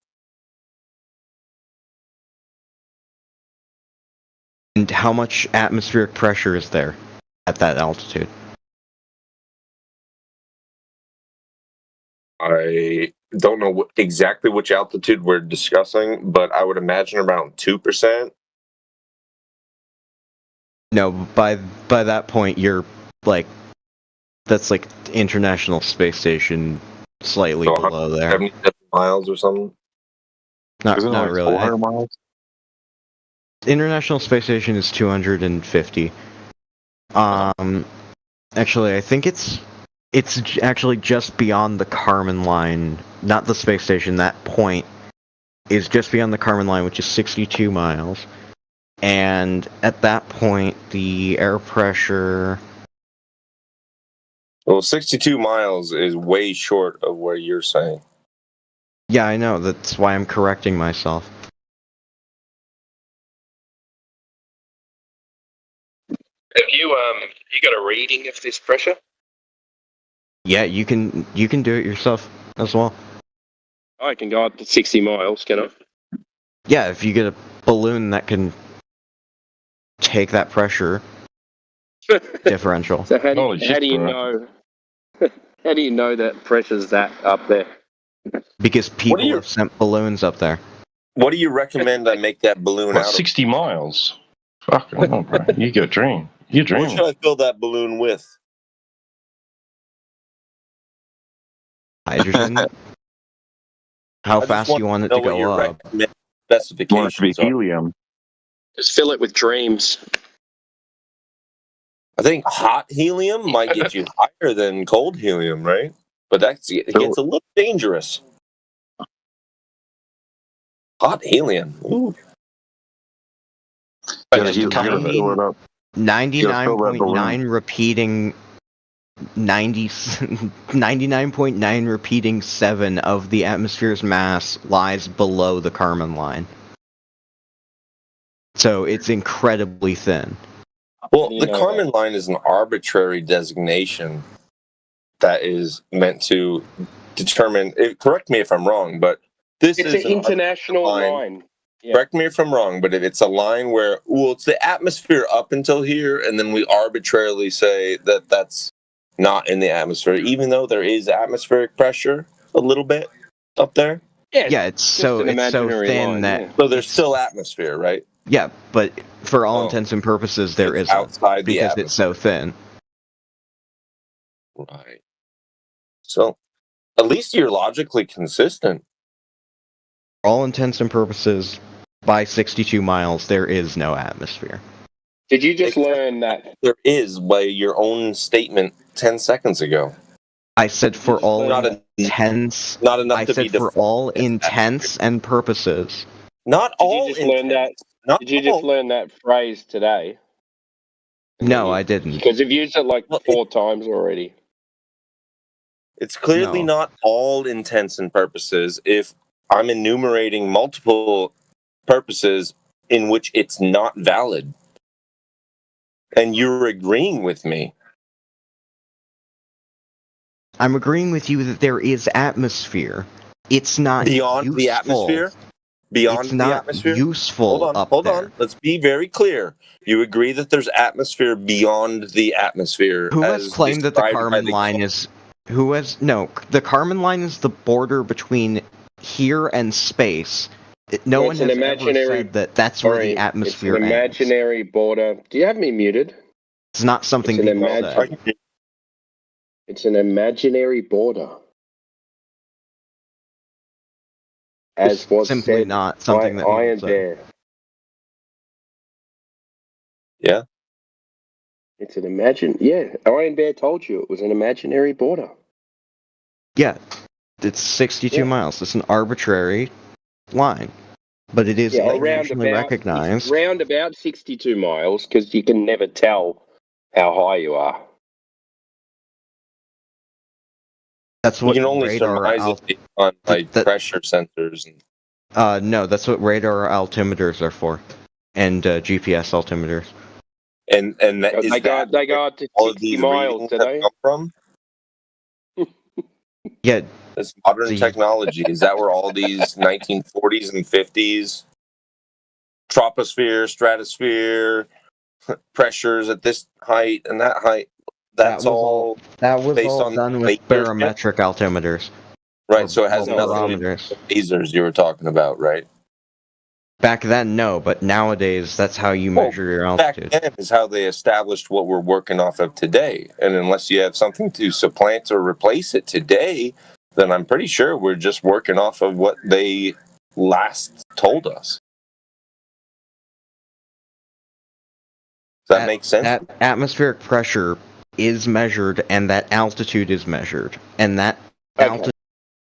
And how much atmospheric pressure is there at that altitude? I don't know exactly which altitude we're discussing, but I would imagine around 2%. No, by that point, you're like, that's like International Space Station, slightly below there. 77 miles or something? Not like really. 400 miles? International Space Station is 250. Actually, I think it's actually just beyond the Kármán line, not the space station. That point is just beyond the Kármán line, which is 62 miles. and at that point, the air pressure. Well, 62 miles is way short of where you're saying. Yeah, I know. That's why I'm correcting myself. Have you got a reading of this pressure? Yeah, you can do it yourself as well. I can go up to 60 miles, can I? Yeah, if you get a balloon that can take that pressure differential. So how do you know? How do you know that pressure's that up there? Because people have sent balloons up there. What do you recommend I make that balloon What, out of? 60 miles? Fucking hell, bro. You got a dream. You're What dreaming. should I fill that balloon with? Hydrogen? How fast you want it to go up? Specifications are. Helium. Just fill it with dreams. I think hot helium might get you higher than cold helium, right? But it gets a little dangerous. Hot helium. Ooh. Yeah, you gotta fill it up. 99.9 repeating 99.9 repeating 7 of the atmosphere's mass lies below the Kármán line. So it's incredibly thin. Well, the Kármán line is an arbitrary designation that is meant to determine. Correct me if I'm wrong, but this It's is an international line. Yeah. Correct me if I'm wrong, but if it's a line where, well, it's the atmosphere up until here, and then we arbitrarily say that that's not in the atmosphere, even though there is atmospheric pressure a little bit up there. Yeah, it's so thin line, that So there's still atmosphere, right? yeah, but for all intents and purposes, there isn't outside the because it's so thin. Right. So at least you're logically consistent. For all intents and purposes, by 62 miles, there is no atmosphere. Did you just learn that? There is by your own statement 10 seconds ago. I said for all intents. Not enough I to said be for all intents and purposes. Not all. Did you just learn that? Did you just learn that phrase today? No, I didn't. Because you've used it like 4 times already. It's clearly not all intents and purposes if I'm enumerating multiple purposes in which it's not valid. And you're agreeing with me. I'm agreeing with you that there is atmosphere. It's not beyond useful. the atmosphere. Beyond it's the not atmosphere. useful. Hold on. Let's be very clear. You agree that there's atmosphere beyond the atmosphere. Who has claimed that the Kármán line is? Who has no? The Kármán line is the border between here and space. No one has ever said that that's where the atmosphere It's an imaginary border. Do you have me muted? It's not something people say. It's an imaginary border. As was simply said not something that Iron people Bear. say. Yeah. It's an Iron Bear told you it was an imaginary border. Yeah. It's 62 miles. It's an arbitrary line. But it is internationally recognized. Round about 62 miles, because you can never tell how high you are. That's what you can only radar surmise it on pressure sensors. No, that's what radar altimeters are for, and GPS altimeters. And that, they go up to 60 miles, do they? Come from? Yeah. This modern technology, is that where all these 1940s and 50s troposphere, stratosphere, pressures at this height and that height, that was all based on done with barometric altimeters. Right, so it has nothing to do with the lasers you were talking about, right? Back then, no, but nowadays, that's how you measure your altitude. Back then is how they established what we're working off of today. And unless you have something to supplant or replace it today, then I'm pretty sure we're just working off of what they last told us. Does that make sense? That atmospheric pressure is measured, and that altitude is measured. And that altitude